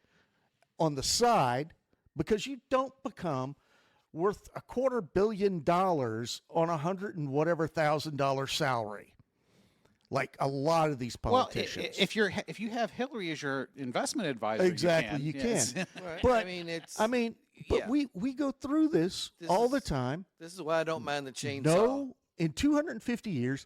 on the side, because you don't become worth $250 million on $100,000 salary, like a lot of these politicians. Well, if you have Hillary as your investment advisor, Exactly, you you yes. can. Right. But I mean, but yeah. we go through this This all is- the time. this is why I don't mind the chainsaw. No, in 250 years,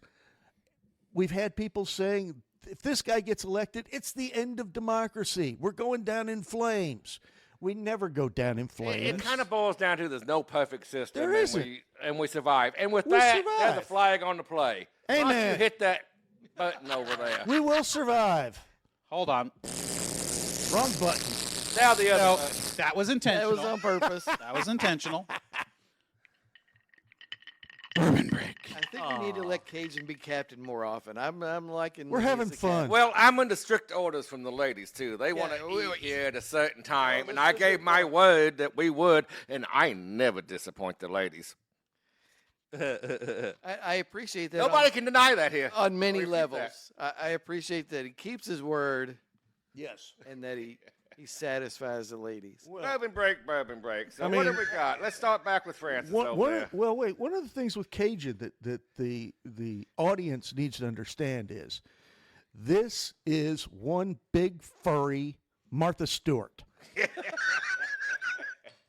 we've had people saying, if this guy gets elected, it's the end of democracy. We're going down in flames. We never go down in flames. It kind of boils down to there's no perfect system. There and isn't. we survive. And with We that, there's a survive. flag on the play. Why don't you Amen. hit that button over there? We will survive. Hold on. Wrong button. Now the other No, button. that was That intentional. was on purpose. That was intentional. Bourbon break. I think we need to let Cajun be captain more often. I'm liking. We're him as having the fun. Well, I'm under strict orders from the ladies too. They want to we- eat here at a certain time, and let's I just gave go my for it. word that we would, and I never disappoint the ladies. I appreciate that. Nobody can deny that here. on many Repeat levels. I appreciate that he keeps his word Yes. and that he satisfies the ladies. Bourbon break, bourbon break. So I what mean- have we got? Let's start back with Francis over there. Well, wait. One of the things with Cajun that the audience needs to understand is this is one big furry Martha Stewart.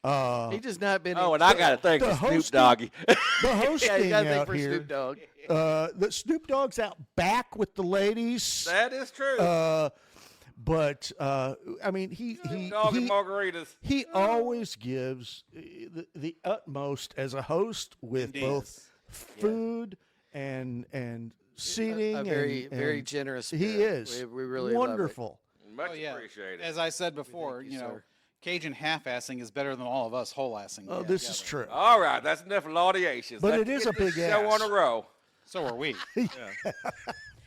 He just not been. Oh, in and I jail. got to thank The the Snoop hosting- Doggy. The Yeah, you hosting got to think out for here. Snoop Dogg. The Snoop Dogg's out back with the ladies. That is true. But I mean, he Dog and margaritas. he always gives the utmost as a host with Indeed. both food and seating. A very very and generous. He spirit. is We really wonderful. Much Oh, yeah. appreciated. As I said before, you, you know, sir. Cajun half-assing is better than all of us whole-assing. Oh, this is true. All right, that's enough laudation. But Let's it is get a this big show ass. on a roll. So are we.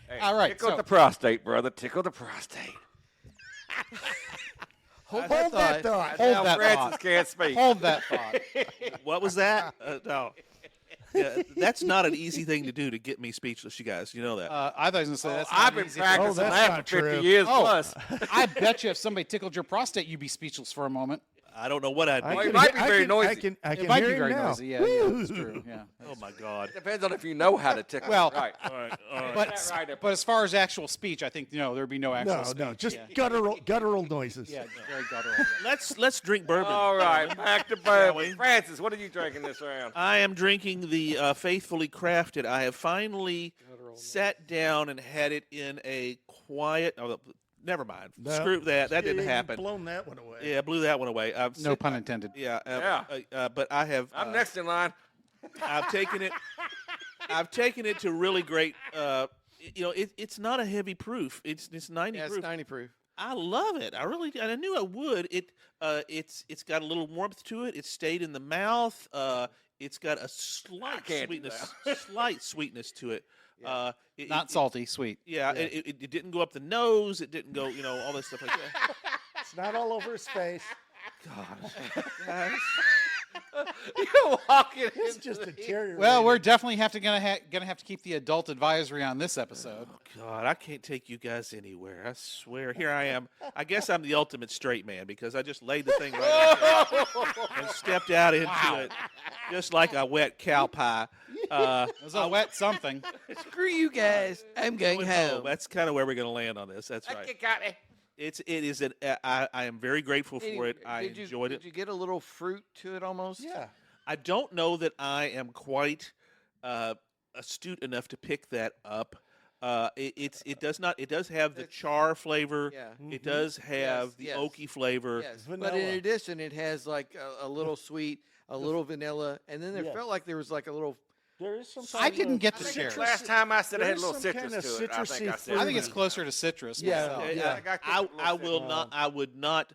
Hey, All right, tickle so- the prostate, brother. Tickle the prostate. Hold Hold that thought. Hold Now that Francis thought. can't speak. Hold that thought. What was that? No. Yeah, that's not an easy thing to do to get me speechless, you guys. You know that. I thought I was going to say that's I've not been easy. practicing that's that not for 50 true. years Oh. plus. I bet you if somebody tickled your prostate, you'd be speechless for a moment. I don't know what I'd do. Well, it might be very noisy. I It can might hear be him very now. noisy. Yeah, that's true. Yeah. Oh my God. Depends on if you know how to tickle. Well, right. All right. All right. But that right up but as far as actual speech, I think there'd be no actual No, speech. no, just yeah. guttural noises. Yeah, very guttural. Let's drink bourbon. All right, back to we? bourbon. Francis, what are you drinking this round? I am drinking the Faithfully Crafted. I have finally sat down and had it in a quiet. Oh, never mind. No. Screw that. That didn't You happen. Blown that one away. Yeah, blew that one away. No pun intended. Yeah. Yeah. But I have. I'm next in line. I've taken it. I've taken it to really great. It's not a heavy proof. It's 90 Yeah, proof. it's 90 proof. I love it. I really, and I knew I would. It's got a little warmth to it. It stayed in the mouth. It's got a slight can't do sweetness to it. Not salty, sweet. Yeah, Yeah. It didn't go up the nose. It didn't go, all this stuff like that. It's not all over his face. God, guys. You're walking It's into just the- deteriorating. Well, we're definitely gonna have to keep the adult advisory on this episode. God, I can't take you guys anywhere. I swear. Here I am. I guess I'm the ultimate straight man because I just laid the thing right out there and stepped out into it just like a wet cow pie. It was a wet something. Screw you guys. I'm going home. That's kind of where we're going to land on this. That's right. You got me. It is I am very grateful for it. I enjoyed it. Did you get a little fruit to it almost? Yeah. I don't know that I am quite astute enough to pick that up. It does have the char flavor. Yeah. It does have the yes. oaky flavor. Yes. But in Vanilla. addition, it has like a little sweet, a little vanilla, and then there Yes. felt like there was like a little. There is some. I didn't get I the think cherry. the last time I said I There had a is little some citrus kind of to it. I think citrusy I said I think it's fruity. closer to citrus. Yeah, myself. yeah. I will not. I would not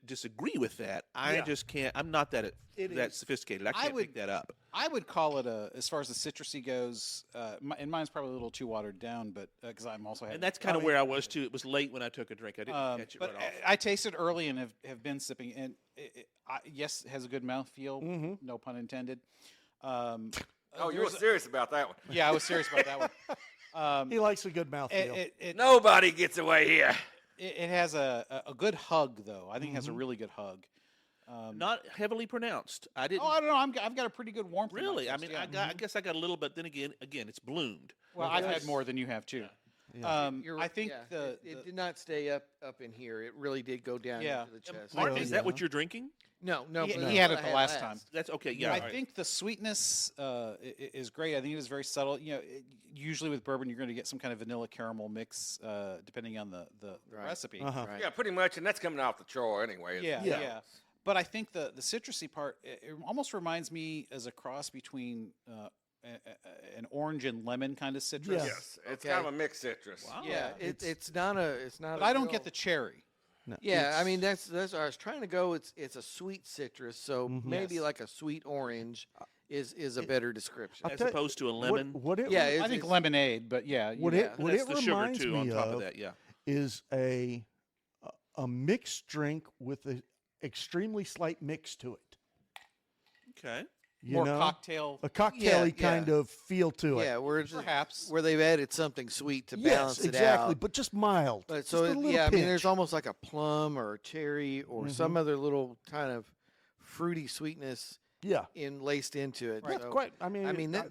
disagree with that. I Yeah. just can't. I'm not that It that is. sophisticated. I can't would- pick that up. I would call it as far as the citrusy goes, and mine's probably a little too watered down, but because I'm also having. And that's kind of where I was too. It was late when I took a drink. I didn't catch it but right off. I tasted early and have been sipping, and yes, it has a good mouthfeel. No pun intended. Oh, you were there's a- serious about that one. Yeah, I was serious about that one. He likes a good mouthfeel. It Nobody gets away here. has a good hug though. I think it has a really good hug. Not heavily pronounced. I didn't. Oh, I don't know. I've got a pretty good warmth. in my really. I taste, mean, yeah. I guess I got a little, but then again, it's bloomed. Well, I've had more than you have too. You're- I think yeah, the it did not stay up in here. it really did go down Yeah. into the chest. Martin, Really, is that what you're drinking? No, he but had that's it what the I last time. That's okay. Yeah. I all right. think the sweetness is great. I think it is very subtle. Usually with bourbon, you're going to get some kind of vanilla caramel mix, depending on the Right. recipe. Uh-huh. Right. Yeah, pretty much, and that's coming off the char anyway. Yeah, Yeah. yeah. But I think the citrusy part it almost reminds me as a cross between an orange and lemon kind of citrus. Yeah. Yes, it's Okay. kind of a mixed citrus. Wow. Yeah, it's not a. But I don't get the cherry. No, Yeah, I it's- mean that's where I was trying to go. It's a sweet citrus, so maybe Yes. like a sweet orange is a better description. As tell you- opposed to a what- lemon. What it Yeah, re- it's- I think lemonade, but yeah. what yeah. it what That's it the sugar reminds too. me On top of that, yeah. is a mixed drink with an extremely slight mix to it. Okay. You more know, cocktail. a cocktaily Yeah, kind yeah. of feel to it. Yeah, Perhaps. where they've added something sweet to Yes, balance it exactly, out. but just mild. But Just so a little yeah, I mean, pinch. there's almost like a plum or a cherry or some other little kind of fruity sweetness yeah. laced into it. That's So, quite. I mean, I mean that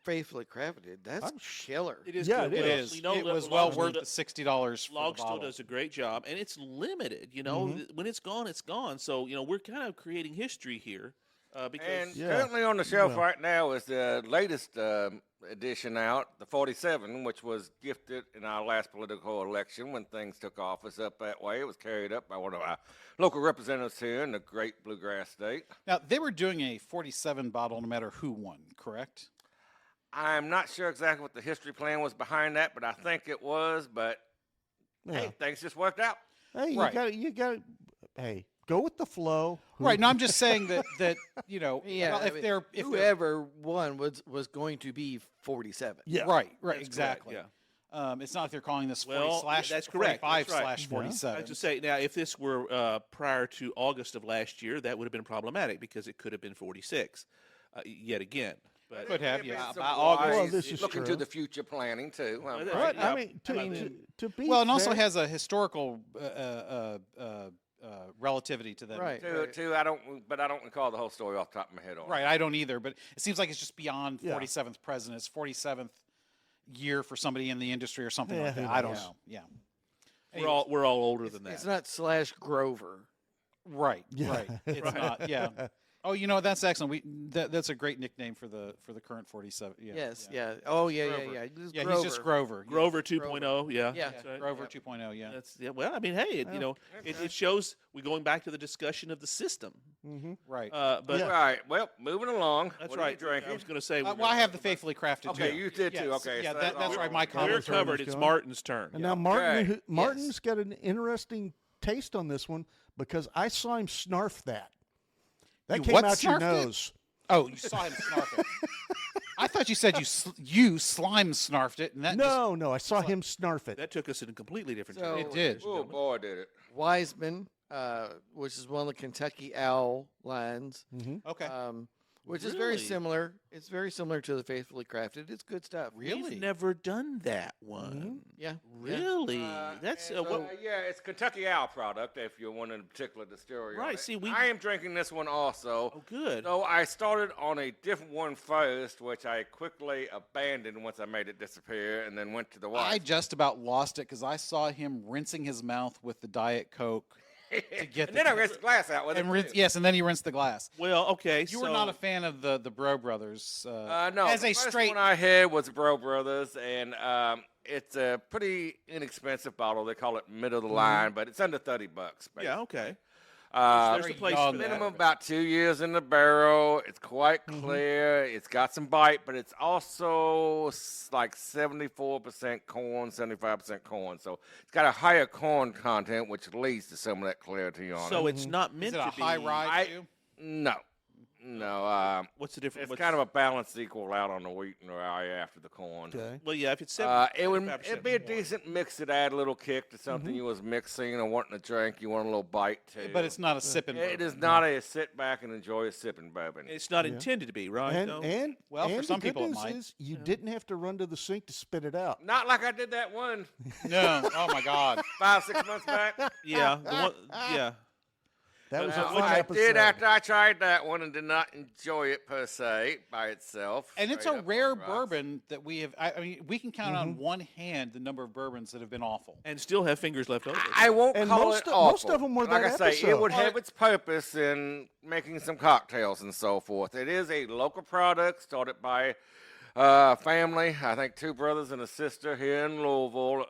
faithfully crafted. That's I'm killer. It is. Yeah, good. it It Well, is. you know, It was Log well Still worth do- the $60 for the Log still bottle. does a great job, and it's limited. When it's gone, it's gone. So we're kind of creating history here because And Yeah. currently on the shelf Well. right now is the latest edition out, the 47, which was gifted in our last political election when things took office up that way. It was carried up by one of our local representatives here in the great bluegrass state. Now they were doing a 47 bottle no matter who won, correct? I'm not sure exactly what the history plan was behind that, but I think it was. But Yeah. hey, things just worked out. Hey, Right. you got. Hey, go with the flow. Right. No, I'm just saying that well, I if mean, they're whoever won was going to be 47. Yeah. right, That's exactly. correct, It's not if they're calling this 40 Well, slash that's correct, 45 that's right. slash I 47. was to say now, if this were prior to August of last year, that would have been problematic because it could have been 46 yet again. But Could have, Maybe yeah. it's By some August. Well, this is looking true. to the future planning too. that's But Yeah. I mean, to be Well, and also fair- has a historical relativity to them. Right. I don't recall the whole story off the top of my head on. Right, I don't either, but it seems like it's just beyond Yeah. 47th president. It's 47th year for somebody in the industry or something Yeah, like who that. I don't knows? know. Yeah. we're all older than that. It's not slash Grover. Right. Yeah. Right. It's Right. not. Yeah. Oh, that's excellent. That's a great nickname for the current 47. Yeah. Yes. Yeah. Oh, yeah. Grover. Yeah. Yeah, he's just Grover. Yeah. Grover 2.0. Yeah. Yeah. That's right. Grover Yep. 2.0. Yeah. That's well. I mean, hey, it shows we're going back to the discussion of the system. Right. But Yeah. All right. Well, moving along. that's What are you right. drinking? I was going to say. Well, I have the faithfully crafted Okay, too. you did too. Yes, Okay, Yeah, so that's that's right. all My right. we're comments. covered. It's going. Martin's turn. And now Okay. Martin's got an interesting taste on this one because I saw him snarf that. That You came what out your snarfed it? nose. Oh, you saw him snarf it. I thought you said you slime snarfed it, and that No, I saw him snarf it. That took us in a completely different So- direction. It did. Oh boy, did it. Wiseman, which is one of the Kentucky Owl lines, Okay. which is very Really? similar. It's very similar to the Faithfully Crafted. It's good stuff. Really? We've never done that one. Yeah. Really? That's And, what. yeah, it's Kentucky Owl product. If you're wanting a particular distillery, on Right, it. see, we- I am drinking this one also. Oh, good. So I started on a different one first, which I quickly abandoned once I made it disappear, and then went to the I white. just about lost it because I saw him rinsing his mouth with the Diet Coke to get. And then I rinsed the glass out with and it. too. yes, and then he rinsed the glass. Well, okay. You were not a fan of the Bro Brothers. No, as the a first straight. one I had was Bro Brothers, and it's a pretty inexpensive bottle. They call it middle of the line, but it's under $30. Basically. Yeah. Okay. Uh, There's a place young. for that. minimum about 2 years in the barrel. It's quite clear. It's got some bite, but it's also like 74% corn, 75% corn. So it's got a higher corn content, which leads to some of that clarity on So it. it's not Is meant it a to be. high ride I- too? No. What's the difference? It's kind of a balanced equal out on the wheat and rye after the corn. Okay. Well, yeah. If it's It'd be a decent mix that add a little kick to something you was mixing or wanting to drink. You want a little bite too. But it's not a sipping. It bourbon. is not a sit back and enjoy a sipping bourbon. It's not intended to be, right? And though? Well, for and some the good people it news might. is you didn't have to run to the sink to spit it out. Not like I did that one No. Oh my God. 5-6 months back. yeah. The one, yeah. That was a Now, fun I episode. did after I tried that one and did not enjoy it per se by itself. And it's straight a up rare on rocks. bourbon that we have. I mean, we can count on one hand the number of bourbons that have been awful. And still have fingers left over. I won't And call most it of- awful. most of 'em were like that I say, it would episode. have its purpose in making some cocktails and so forth. It is a local product started by family. I think 2 brothers and a sister here in Louisville,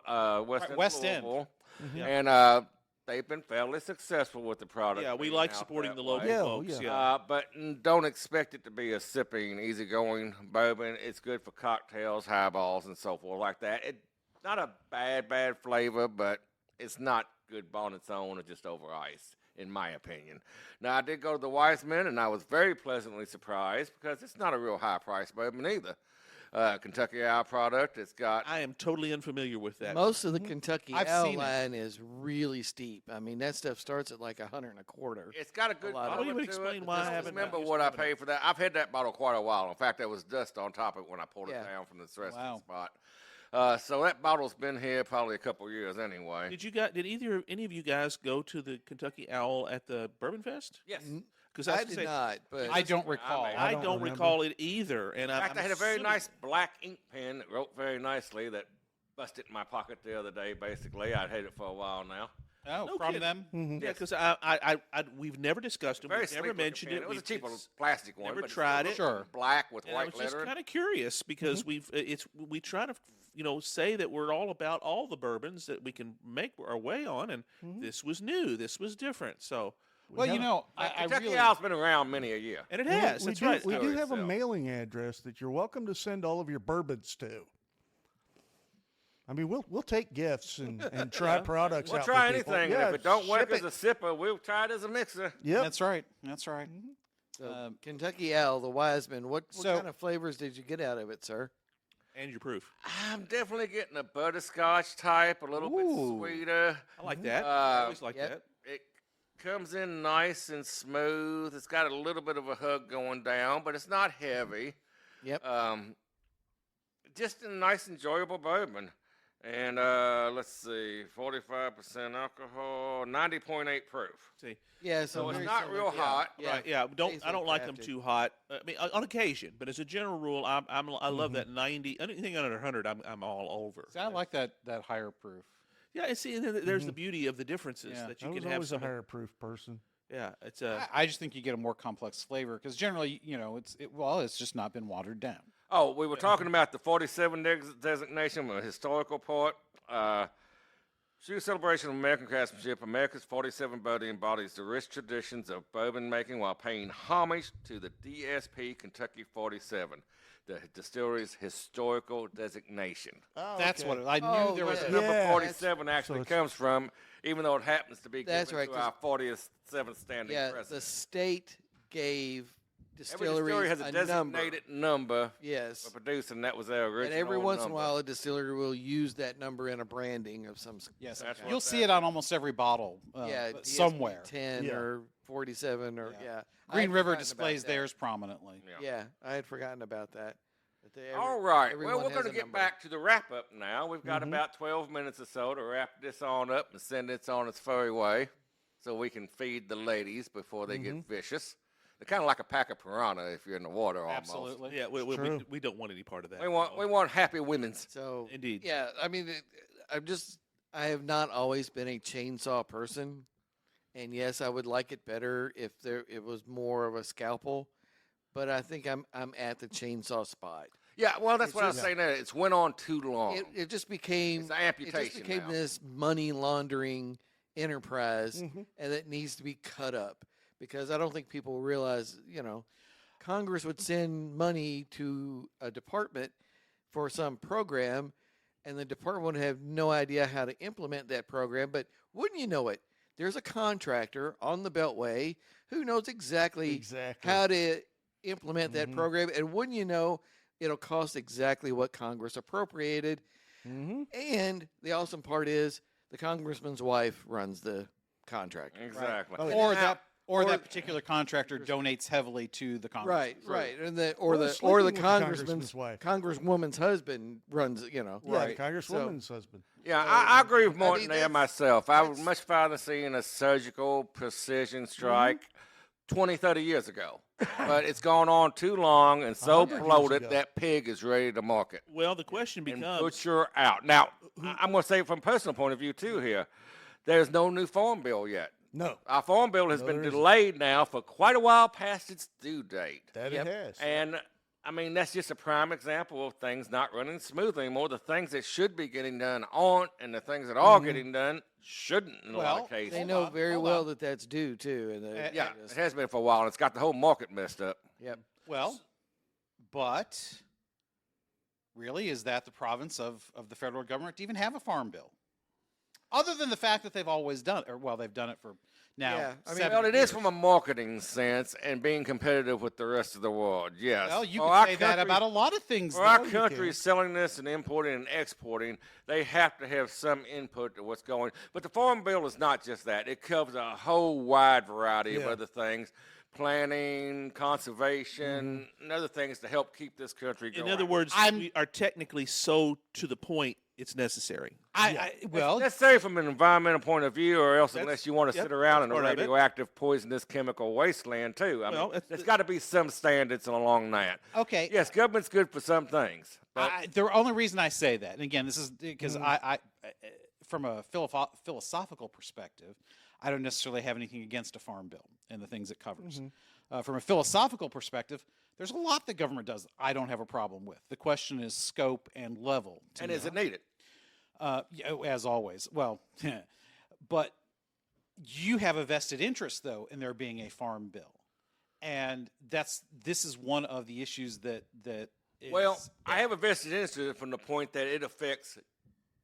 West End. Louisville. Yeah. And they've been fairly successful with the product. Yeah, we being like out supporting that the way. local Yeah, folks. yeah. Yeah. But don't expect it to be a sipping, easygoing bourbon. It's good for cocktails, highballs, and so forth like that. It's not a bad flavor, but it's not good on its own or just over ice, in my opinion. Now, I did go to the Wiseman, and I was very pleasantly surprised because it's not a real high-priced bourbon either. Kentucky Owl product. It's got I am totally unfamiliar with that. Most of the Kentucky I've Owl seen it. line is really steep. I mean, that stuff starts at like 125. It's got a good lot of color it. Well, you would to explain it. why I Just haven't remember used what to I have it. paid for that. I've had that bottle quite a while. In fact, there was dust on top of it when I pulled Yeah. it down from the resting Wow. spot. So that bottle's been here probably a couple years anyway. Did any of you guys go to the Kentucky Owl at the Bourbon Fest? Yes. Because I did not, but I don't recall. I I don't don't remember. recall it either. And In fact, I'm I had a very assuming- nice black ink pen that wrote very nicely that busted in my pocket the other day, basically. I'd had it for a while now. Oh, No from kidding. them. Yeah, because we've never discussed them. Very We've never sleek-looking mentioned pen. it. It was a We've cheaper it's- plastic one. never but it tried still it. looked Sure. black with And I white was just lettering. kind of curious because we try to say that we're all about all the bourbons that we can make our way on, and this was new, this was different. So Well, you know, I Kentucky really. Owl's been around many a year. and it has. we That's do, right. We do Story have a itself. mailing address that you're welcome to send all of your bourbons to. I mean, we'll take gifts and try products We'll out try for people. anything. Yeah, And if it don't work ship as a sipper, we'll try it as a mixer. Yep. That's right. That's right. So, Kentucky Al, the Wiseman, what so- kind of flavors did you get out of it, sir? And your proof. I'm definitely getting a butterscotch type, a little bit sweeter. I like that. I always like Yep. that. It comes in nice and smooth. It's got a little bit of a hug going down, but it's not heavy. Yep. Just a nice, enjoyable bourbon. And let's see, 45% alcohol, 90.8 proof. See, Yeah, So it's very not similar, real hot. Yeah. right? Yeah, I don't like them crafted. too hot. I mean, on occasion, but as a general rule, I love that 90. Anything under 100, I'm all over. See, I like that higher proof. Yeah, and see, and then there's the beauty of the differences Yeah. that I you was can have. always a Some, higher proof person. yeah, it's I just think you get a more complex flavor because generally, it's just not been watered down. Oh, we were talking about the 47 designation, a historical part. True celebration of American craftsmanship, America's 47 bourbon embodies the rich traditions of bourbon making while paying homage to the DSP Kentucky 47, the distillery's historical designation. Oh, That's okay. what I knew Oh, there was. Where A, the number Yeah. 47 actually it's- comes from, even though it happens to be That's given right, to 'cause- our 47th standing Yeah, president. the state gave Every distillery distilleries has a designated number Yes. for producing. That was their original And every once in a number. while, a distillery will use that number in a branding of some. yes, That's what you'll that see it on almost every bottle. Yeah, but DSP somewhere. 10 Yeah. or 47 or Yeah. yeah. I Green had River forgotten displays about that. theirs prominently. Yeah, I had forgotten about that. But All right. Well, everyone we're has going to a get number. back to the wrap up now. We've got about 12 minutes or so to wrap this on up and send this on its furry way so we can feed the ladies before they get vicious. They're kind of like a pack of piranha if you're in the water almost. Absolutely. yeah. True. We don't want any part of that. We want happy women's. So Indeed. yeah, I mean, I have not always been a chainsaw person, and yes, I would like it better if it was more of a scalpel, but I think I'm at the chainsaw spot. Yeah, well, that's It's what I was just- saying there. It's went on too long. It just became It's an it just amputation became now. this money laundering enterprise, and it needs to be cut up because I don't think people realize, Congress would send money to a department for some program, and the department would have no idea how to implement that program. But wouldn't you know it? There's a contractor on the Beltway who knows exactly how to implement that program, and wouldn't you know, it'll cost exactly what Congress appropriated. And the awesome part is the congressman's wife runs the contractor. Exactly. Oh, Or that particular contractor donates heavily to the Congress. Right, and Or the sleeping with the congressman's wife. congresswoman's husband runs. Yeah, Right. the congresswoman's husband. Yeah, I agree with I Morton mean, there that's- myself. I would that's- much rather see a surgical precision strike 20, 30 years ago. But it's gone on too long and so 100 years bloated ago. that pig is ready to market. Well, the question And becomes. butcher out. Now, I'm going to say it from a personal point of view, too, here. There's no new farm bill yet. No, Our farm bill has No, been there isn't. delayed now for quite a while past its due date. that Yep. it has. And I mean, that's just a prime example of things not running smoothly anymore. The things that should be getting done aren't, and the things that are getting done shouldn't in a lot of Well, cases. They Hold know on, very hold well on. that that's due too. And Yeah, it has been for a while, and it's got the whole market messed up. Yep. Well, but really, is that the province of the federal government to even have a farm bill? Other than the fact that they've always done it, or well, they've done it for now. Yeah, I mean, 70 Well, it is years. from a marketing sense and being competitive with the rest of the world. Yes. Well, you For can our say that country- about a lot of things. For our though. country selling this and importing and exporting, they have to have some input to what's going. But the Farm Bill is not just that. It covers a whole wide variety of Yeah. other things. Planning, conservation, and other things to help keep this country going. In other words, I'm- we are technically so to the point it's necessary. Well, necessary from an environmental point of view, or else That's- unless you want to yep, sit around that's in a part of it. radioactive, poisonous chemical wasteland too. I Well, mean, it's there's the- got to be some standards along that. okay. Yes, government's good for some things, but The only reason I say that, and again, this is because I, from a philosophical perspective, I don't necessarily have anything against a farm bill and the things it covers. From a philosophical perspective, there's a lot the government does I don't have a problem with. The question is scope and level. to and me. is it needed? As always. Well, but you have a vested interest, though, in there being a farm bill. And this is one of the issues that is, Well, I have a vested interest in it from the point that it affects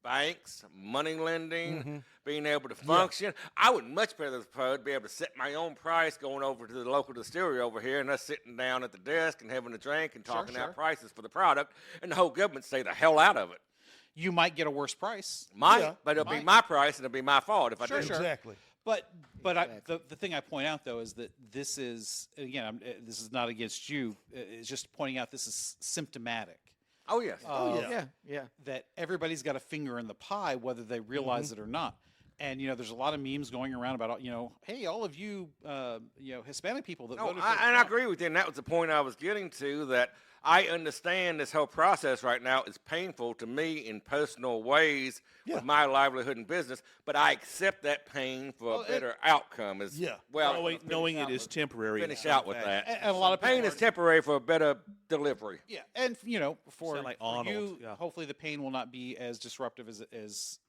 banks, money lending, Mm-hmm. being able to function. I would much better be able to set my own price going over to the local distillery over here and us sitting down at the desk and having a drink and talking sure. out prices for the product, and the whole government stay the hell out of it. You might get a worse price. Might, Yeah. but it'll be Might. my price and it'll be my fault if I Sure, do. sure. Exactly. But Exactly. the thing I point out though is that this is again this is not against you. It's just pointing out this is symptomatic. Oh, yes. of Yeah. That everybody's got a finger in the pie, whether they realize it or not. And there's a lot of memes going around about hey, all of you Hispanic people that No, voted for I Trump. agree with you, and that was the point I was getting to, that I understand this whole process right now is painful to me in personal ways Yeah. with my livelihood and business, but I accept that pain for a better outcome. As Yeah. well, Knowing it is temporary. finish out with that. And a lot of Pain people is are- temporary for a better delivery. Yeah, and for, Sound like for Arnold, you, yeah. hopefully the pain will not be as disruptive as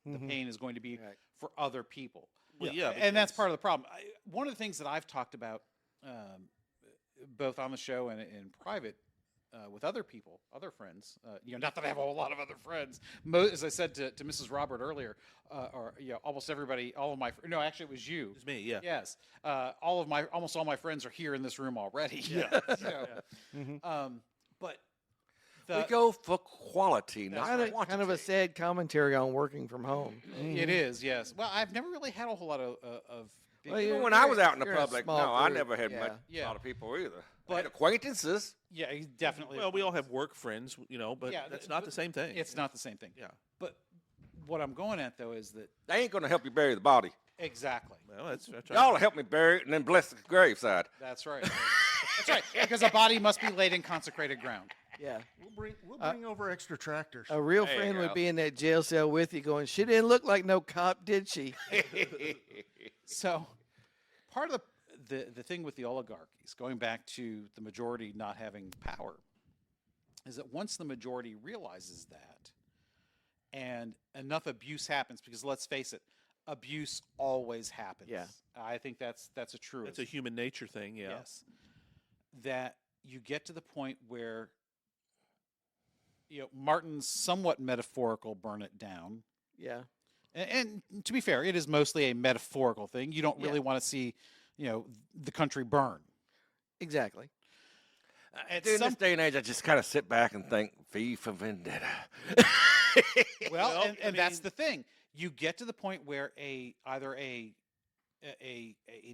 the pain is going to be Right. for other people. Well, yeah, and that's because- part of the problem. One of the things that I've talked about, both on the show and in private, with other people, other friends. Not that I have a whole lot of other friends. As I said to Mrs. Robert earlier, almost everybody, all of my no, actually it was you. It's me, yeah. Yes, almost all my friends are here in this room already. Yeah. But We go for quality, not Kind of quantity. a sad commentary on working from home. it is, yes. Well, I've never really had a whole lot of. Big Well, Even you're- when I was out in the you're in a public, small no, I group, never had yeah. much, Yeah. a lot of people either. But- I had acquaintances. yeah, he's definitely. Well, we all have work friends, but Yeah, that's th- not but the same thing. It's not the same thing. Yeah. But what I'm going at though is that They ain't going to help you bury the body. exactly. Well, that's right. Y'all help me bury it and then bless the graveside. That's right. That's right. Because a body must be laid in consecrated ground. Yeah. We'll bring over extra tractors. A real There you friend would go. be in that jail cell with you going, she didn't look like no cop, did she? So part of the thing with the oligarchies, going back to the majority not having power, is that once the majority realizes that and enough abuse happens, because let's face it, abuse always happens. Yeah. I think that's a truism. That's a human nature thing, yeah. Yes. That you get to the point where Martin's somewhat metaphorical burn it down. Yeah. And to be fair, it is mostly a metaphorical thing. You don't really want to see, the country burn. Exactly. At In some this day and age, I just kind of sit back and think, V for Vendetta. well, I and that's mean- the thing. You get to the point where either a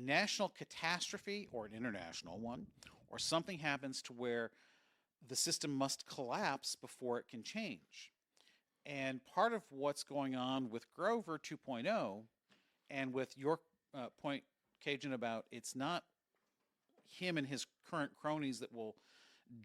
national catastrophe or an international one, or something happens to where the system must collapse before it can change. And part of what's going on with Grover 2.0 and with your point, Cajun, about it's not him and his current cronies that will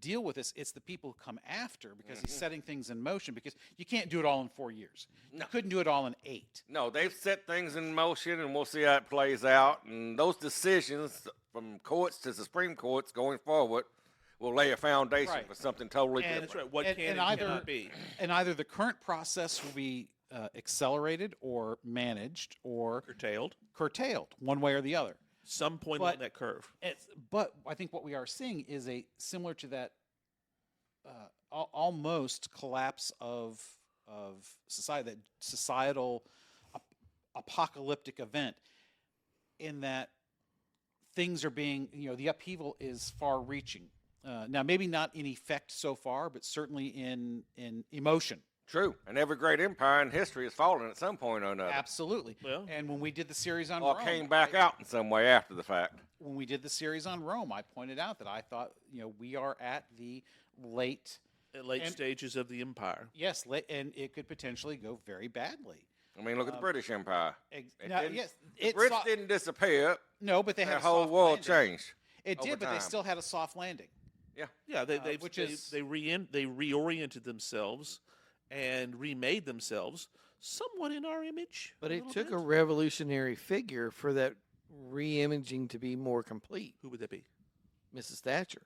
deal with this, it's the people who come after, because he's setting things in motion, because you can't do it all in 4 years. You couldn't do it all in 8. No, they've set things in motion, and we'll see how it plays out. And those decisions from courts to the Supreme Courts going forward will lay a foundation Right. for something totally And- different. That's right. What And- can and and either- cannot be. And either the current process will be accelerated or managed or Curtailed. curtailed, one way or the other. Some point But- on that curve. But I think what we are seeing is a similar to that almost collapse of society, that societal apocalyptic event, in that things are being, the upheaval is far-reaching. Now, maybe not in effect so far, but certainly in emotion. True. And every great empire in history has fallen at some point or another. Absolutely. Well- and when we did the series on Or Rome, came back out in some way after the fact. when we did the series on Rome, I pointed out that I thought, we are at the late, At late and- stages of the empire. yes, late, and it could potentially go very badly. I mean, look at the British Empire. It Now, didn't- yes, The it Brits didn't disappear. no, but they had The a whole soft world landing. changed. It over did, but they time. still had a soft landing. Yeah, they which they, is- they reoriented themselves and remade themselves somewhat in our image. But it little took a bit. revolutionary figure for that re-imaging to be more complete. Who would that be? Mrs. Thatcher.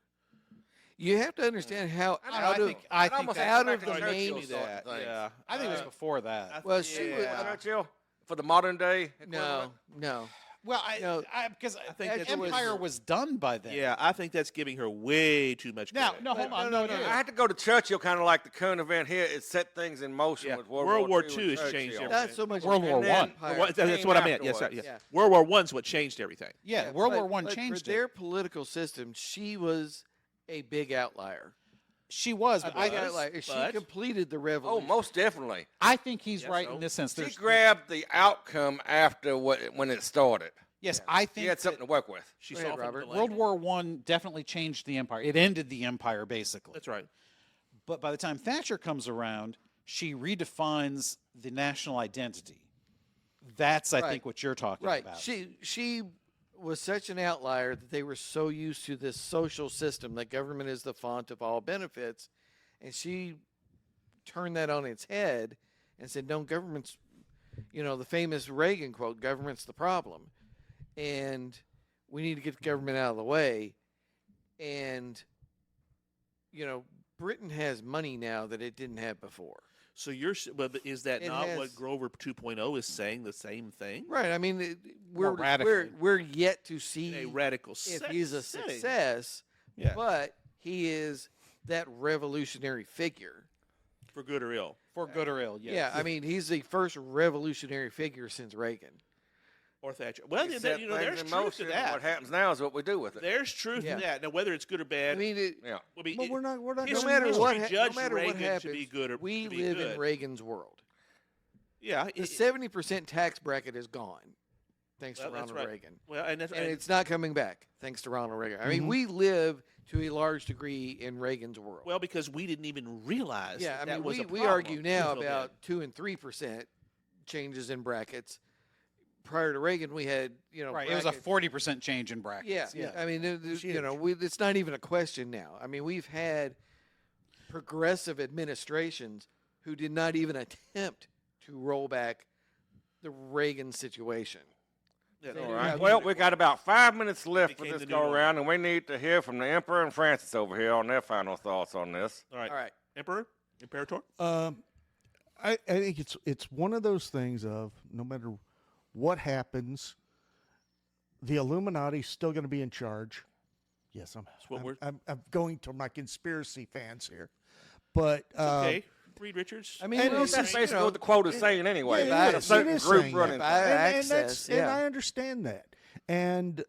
You have to understand how I out of think I think almost that, out back of to the Churchill main- sort of that. thing. Yeah. I think it was before that. well, she Yeah. was Churchill for the modern day. no, equivalent? no. Well, No, because I think that's Empire was done by then. Yeah, I think that's giving her way too much Now, credit. no, hold on. no, No, it is. I had to go to Churchill, kind of like the current event here. It set things in motion Yeah, with World War II II and has changed Churchill. everything. Not so much World War Empire. One. Empire. That's came what I meant. Yes, afterwards. Yeah. World War One's what changed everything. Yeah, World War But- One but changed for it. their political system. She was a big outlier. She was, but Big I, outlier. She but- completed the Oh, revolution. most definitely. I think he's Yes, right so? in this sense. She There's, grabbed the outcome after when it started. yes, I She think had something to work with. She Go ahead, softened Robert. the World language. War One definitely changed the empire. It ended the empire basically. That's right. But by the time Thatcher comes around, she redefines the national identity. That's, I Right. think, what you're talking Right. about. She was such an outlier that they were so used to this social system that government is the font of all benefits, and she turned that on its head and said, "No, government's," the famous Reagan quote, "Government's the problem," and we need to get the government out of the way. And Britain has money now that it didn't have before. So but is that It not has- what Grover 2.0 is saying? The same thing Right. I mean, More we're radically. we're yet to in see a radical if he's a setting. success, Yeah. but he is that revolutionary figure. For good or ill, For good or ill, yes. Yeah, I mean, he's the first revolutionary figure since Reagan. or Thatcher. Well, You there's set truth things in to motion, and that. what happens now is what we do with it. There's truth Yeah. to that. Now, whether it's good or bad, I mean, Yeah. I mean, But we're not. no history- matter history what, no judged matter what Reagan happens, to be good or we to be live good. in Reagan's world. Yeah, The 70% tax bracket is gone, thanks Well, to that's Ronald right. Reagan, well, and that's and and- it's not coming back, thanks to Ronald Reagan. I mean, Mhm. we live to a large degree in Reagan's world. well because we didn't even realize. Yeah, I that mean, was a we problem argue now until about 2 and 3% changes in brackets. Prior to Reagan, we had Right. It was a brackets. 40% change in brackets. Yeah, Yeah. I mean, It's huge. it's not even a question now. I mean, we've had progressive administrations who did not even attempt to roll back the Reagan situation. then. All All right. right. Well, we got about 5 minutes left for Became this the new go norm. around, and we need to hear from the Emperor and Francis over here on their final thoughts on this. All right, All right. Emperor, Imperator. I think it's one of those things of no matter what happens, the Illuminati's still going to be in charge. Yes, what we're- I'm going to my conspiracy fans here, but Okay, Reed Richards. I mean, And well, it's That's just, basically what the quote is saying anyway. Yeah, It's it a is. certain It is group saying running. that. things. Access, and yeah. I understand that. And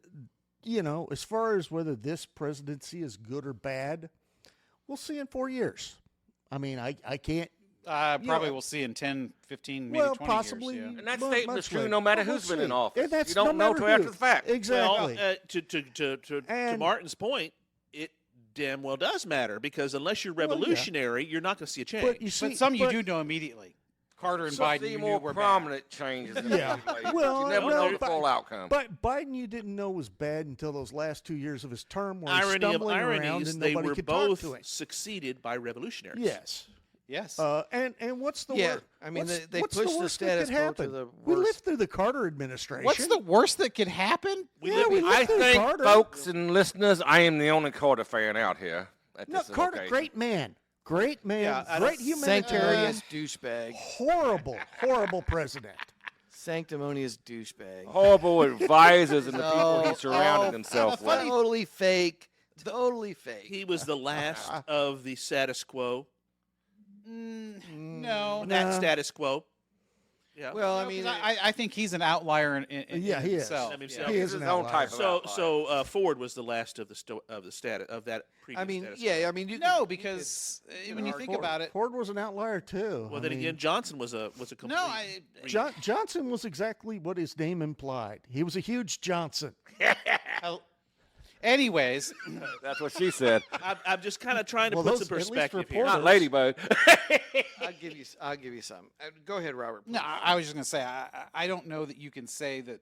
as far as whether this presidency is good or bad, we'll see in 4 years. I mean, I can't. Probably Yeah. we'll see in 10, 15, maybe well, 20 possibly. years. Yeah. And that mu- statement much is true later. no matter But who's we'll been in see. office. And that's You don't no know matter till after who. the fact. Exactly. Well, to And- Martin's point, it damn well does matter because unless you're Well, yeah. revolutionary, you're not going to see a change. but you see, But some you but- do know immediately. Carter and Some Biden, see you more knew were prominent changes. In Yeah. the legislature. Well, you never no, know the but- full outcome. But Biden, you didn't know was bad until those last 2 years of his term, where he's Irony of stumbling around ironies, and they nobody were could both talk to him. succeeded by revolutionaries. Yes. Yes. And what's the Yeah, worst? I mean, what's- they what's pushed the worst that status could quo to happen? the We worst. lived through the Carter administration. What's the worst that could happen? We Yeah, live we in- lived I through think, Carter. folks and listeners, I am the only Carter fan out here. At No, this Carter, occasion. great man, Yeah, I great don't- humanitarian, Sanctimonious douchebag. horrible president. Sanctimonious douchebag. Horrible advisors and the people Oh, he surrounded oh, himself with. Totally fake. Totally fake. He was the last of the status quo. No. That status quo. Yeah. Well, I No, 'cause mean, I think he's an outlier in Yeah, he is. himself. Himself. He He's is his an own outlier. type of so Ford was the last of the status of that previous I mean, status yeah, I mean, you No, could- because when you hard think Ford, about it, Ford was an outlier too. Well, I then mean, again, Johnson was a complete. no, I. Johnson was exactly what his name implied. He was a huge Johnson. Anyways, That's what she said. I'm just kind of trying to Well, put those- some at least perspective for here. Not Ladybug. I'll give you some. Go ahead, Robert. no, I was just going to say I don't know that you can say that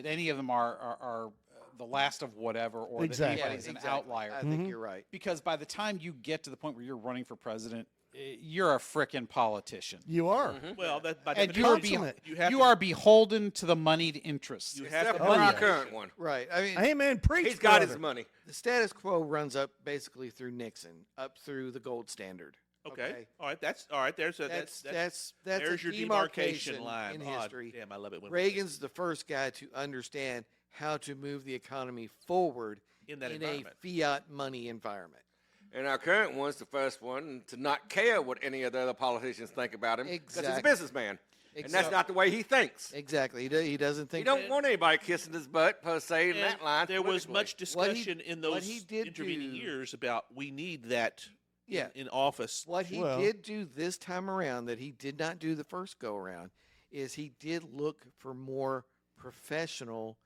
any of them are the last of whatever or Exactly. that anybody's an outlier. I think you're right. Because by the time you get to the point where you're running for president, you're a frickin' politician. You are. Well, that by And definition, you are beholden to the moneyed interests. You have Except to for have our that. current one. Right. I mean, Amen. Preach. He's got brother. his money. the status quo runs up basically through Nixon, up through the gold standard. Okay. All right. That's all right. There's a That's there's a your demarcation line in Oh, history. damn, I love it when we Reagan's the first guy to understand how to move the economy forward in that in environment. a fiat money environment. And our current one's the first one to not care what any of the other politicians think about him because he's a Exactly. businessman. And that's Exactly. not the way he thinks. Exactly. He doesn't He think don't want anybody kissing his butt, per se, in And that line. there was politically. much What he- discussion in what those he did intervening do- years about we need that Yeah. in office. What he Well- did do this time around that he did not do the first go around is he did look for more professional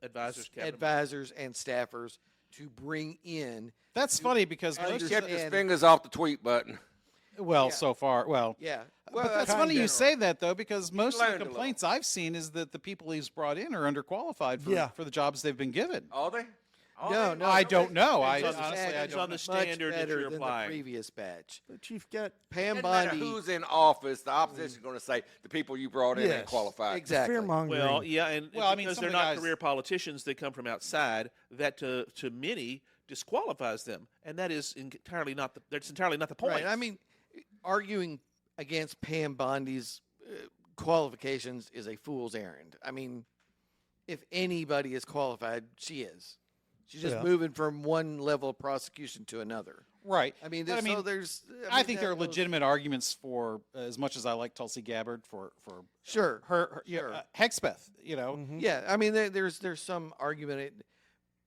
Advisors, cabinet. advisors and staffers to bring in. That's funny because I most, understand- Kept his and- fingers off the tweet button. well, Yeah. so far, well, Yeah. but that's kind funny you general. say that though, because most of learned a the little. complaints I've seen is that the people he's brought in are underqualified for, Yeah. for the jobs they've been given. Are they? Are No, they? no. I don't know. I Depends on the honestly, I depends don't on know. the standard Much that better you're than applying. the previous batch. But you've got Pam Doesn't matter Bondi. who's in office, the opposition is going to say the people you brought in ain't Yes. qualified. Exactly. fear mongering. Well, yeah, and Well, I mean, because some they're of the not guys- career politicians, they come from outside. That to many disqualifies them, and that is entirely not the. That's entirely not the point. Right. I mean, arguing against Pam Bondi's qualifications is a fool's errand. I mean, if anybody is qualified, she is. She's just Yeah. moving from one level of prosecution to another. Right. I mean, But, so there's. I think there are that goes- legitimate arguments for, as much as I like Tulsi Gabbard, for Sure. her yeah, Sure. Hexpeth, you know. Mhm. Yeah. I mean, there's some argument,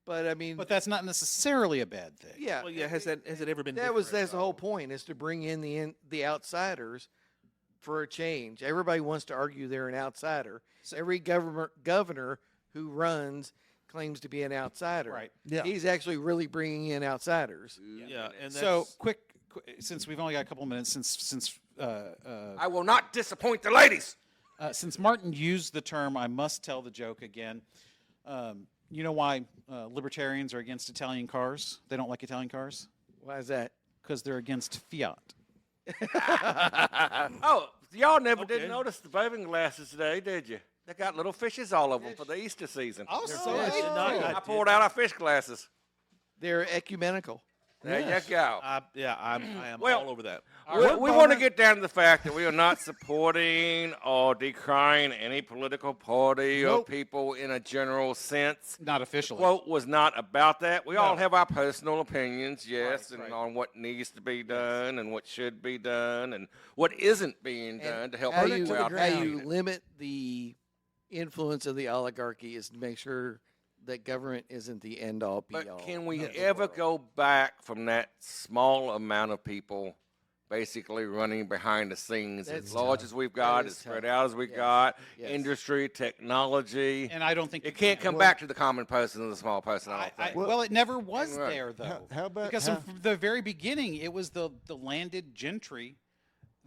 but I mean, But that's not necessarily a bad thing. yeah. well, yeah, has it ever been? That's different, the whole though? point, is to bring in the outsiders for a change. Everybody wants to argue they're an outsider. So every governor who runs claims to be an outsider. Right. Yeah. He's actually really bringing in outsiders. Yeah, and So that's, quick, since we've only got a couple of minutes, I will not disappoint the ladies. since Martin used the term, I must tell the joke again. You know why libertarians are against Italian cars? They don't like Italian cars Why is that? because they're against Fiat. Oh, y'all never Okay. did notice the bourbon glasses today, did you? They got little fishes all over them for the Easter season. Oh, They're so fish. cool. I poured out our fish glasses. They're ecumenical. There Yes. you go. I am Well, all over that. We want to get down to the fact that we are not supporting or decrying any political party or Nope. people in a general sense. Not officially. Quote was not about that. We all No. have our personal opinions, yes, Right, and right. on what needs to be done and what should be done and what isn't being done And to help how people you, to the out how ground. there. you limit the influence of the oligarchy is to make sure that government isn't the end all be all. But can we of the ever world. go back from that small amount of people basically running behind the scenes That's as large tough. as we've That got, is as spread tough. out as we Yes. got, Yes. industry, technology? and I don't think It can't come back to the common person and the small person, I don't think. well, it never was Right. there though. How about because from the very beginning, it was the landed gentry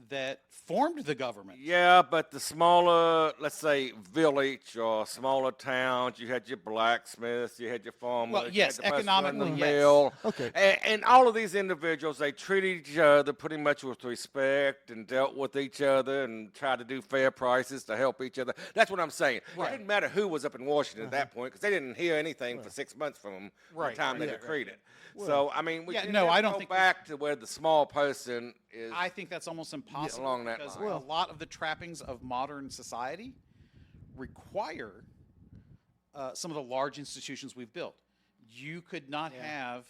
that formed the government. Yeah, but the smaller, let's say, village or smaller towns, you had your blacksmiths, you had your farmers, Well, you yes, had the person running the economically, yes. mill. Okay. And all of these individuals, they treated each other pretty much with respect and dealt with each other and tried to do fair prices to help each other. That's what I'm saying. It didn't matter who was up in Washington at that point because they didn't hear anything for 6 months from them by Right, the time they right, decreed it. So, I mean, we Yeah, can no, never I don't go think- back to where the small person is. I think that's almost impossible along that because line. a lot of the trappings of modern society require some of the large institutions we've built. You could not have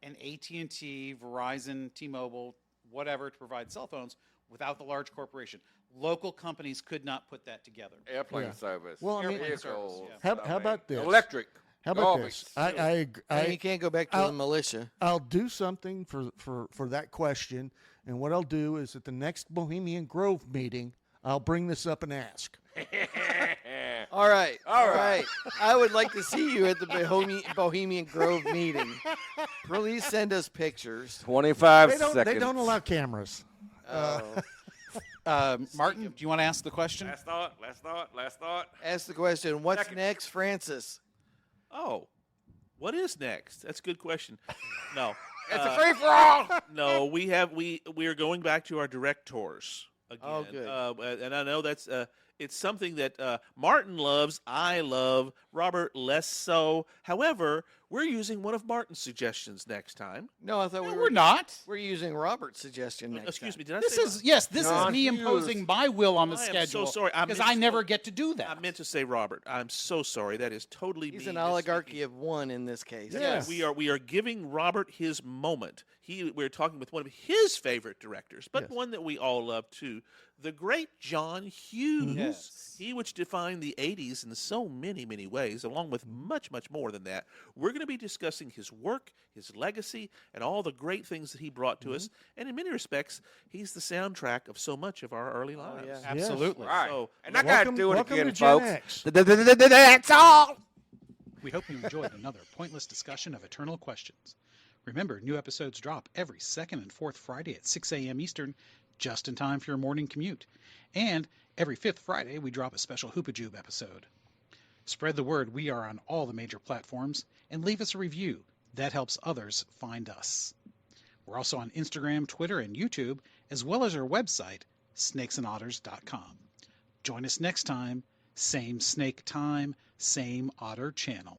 an AT&T, Verizon, T-Mobile, whatever to provide cell phones without the large corporation. Local companies could not put that together. Airplane Yeah. service. Well, I mean- Airplane vehicles. service, yeah. I How about mean, this? Electric. How about garbage, this? I And you can't go back to I'll- the militia. I'll do something for that question, and what I'll do is at the next Bohemian Grove meeting, I'll bring this up and ask. All right. All All right. right. I would like to see you at the Bohemian Grove meeting. Please send us pictures. 25 They seconds. don't allow cameras. Martin, do you want to ask the question? Last thought. Ask the question, what's Second. next, Francis? Oh, what is next? That's a good question. No, It's a free for all. no, we are going back to our direct tours again. Oh, good. And I know that's It's something that Martin loves, I love, Robert less so. However, we're using one of Martin's suggestions next time. No, I thought No, we we're not. We're using Robert's suggestion next Excuse time. me, did I This say is yes. This John is me Hughes. imposing my will on the I am schedule. so sorry. I because meant I to- never get to do that. I meant to say Robert. I'm so sorry. That is totally He's me an misspeaking. oligarchy of one in this case. Yeah. Yes. We are giving Robert his moment. We're talking with one of his favorite directors, but Yes. one that we all love too, the great John Hughes. Yes. He which defined the 80s in so many ways, along with much more than that. We're going to be discussing his work, his legacy, and all the great things that he brought to us. And in many respects, he's the soundtrack of so much of our early lives. yeah. Absolutely. Right. So, And I got to welcome- do it welcome again, to Gen folks. X. That's all. We hope you enjoyed another pointless discussion of eternal questions. Remember, new episodes drop every second and fourth Friday at 6 a.m. Eastern, just in time for your morning commute. And every fifth Friday, we drop a special Hoopajube episode. Spread the word we are on all the major platforms, and leave us a review. That helps others find us. We're also on Instagram, Twitter, and YouTube, as well as our website, snakesandotters.com. Join us next time, same snake time, same otter channel.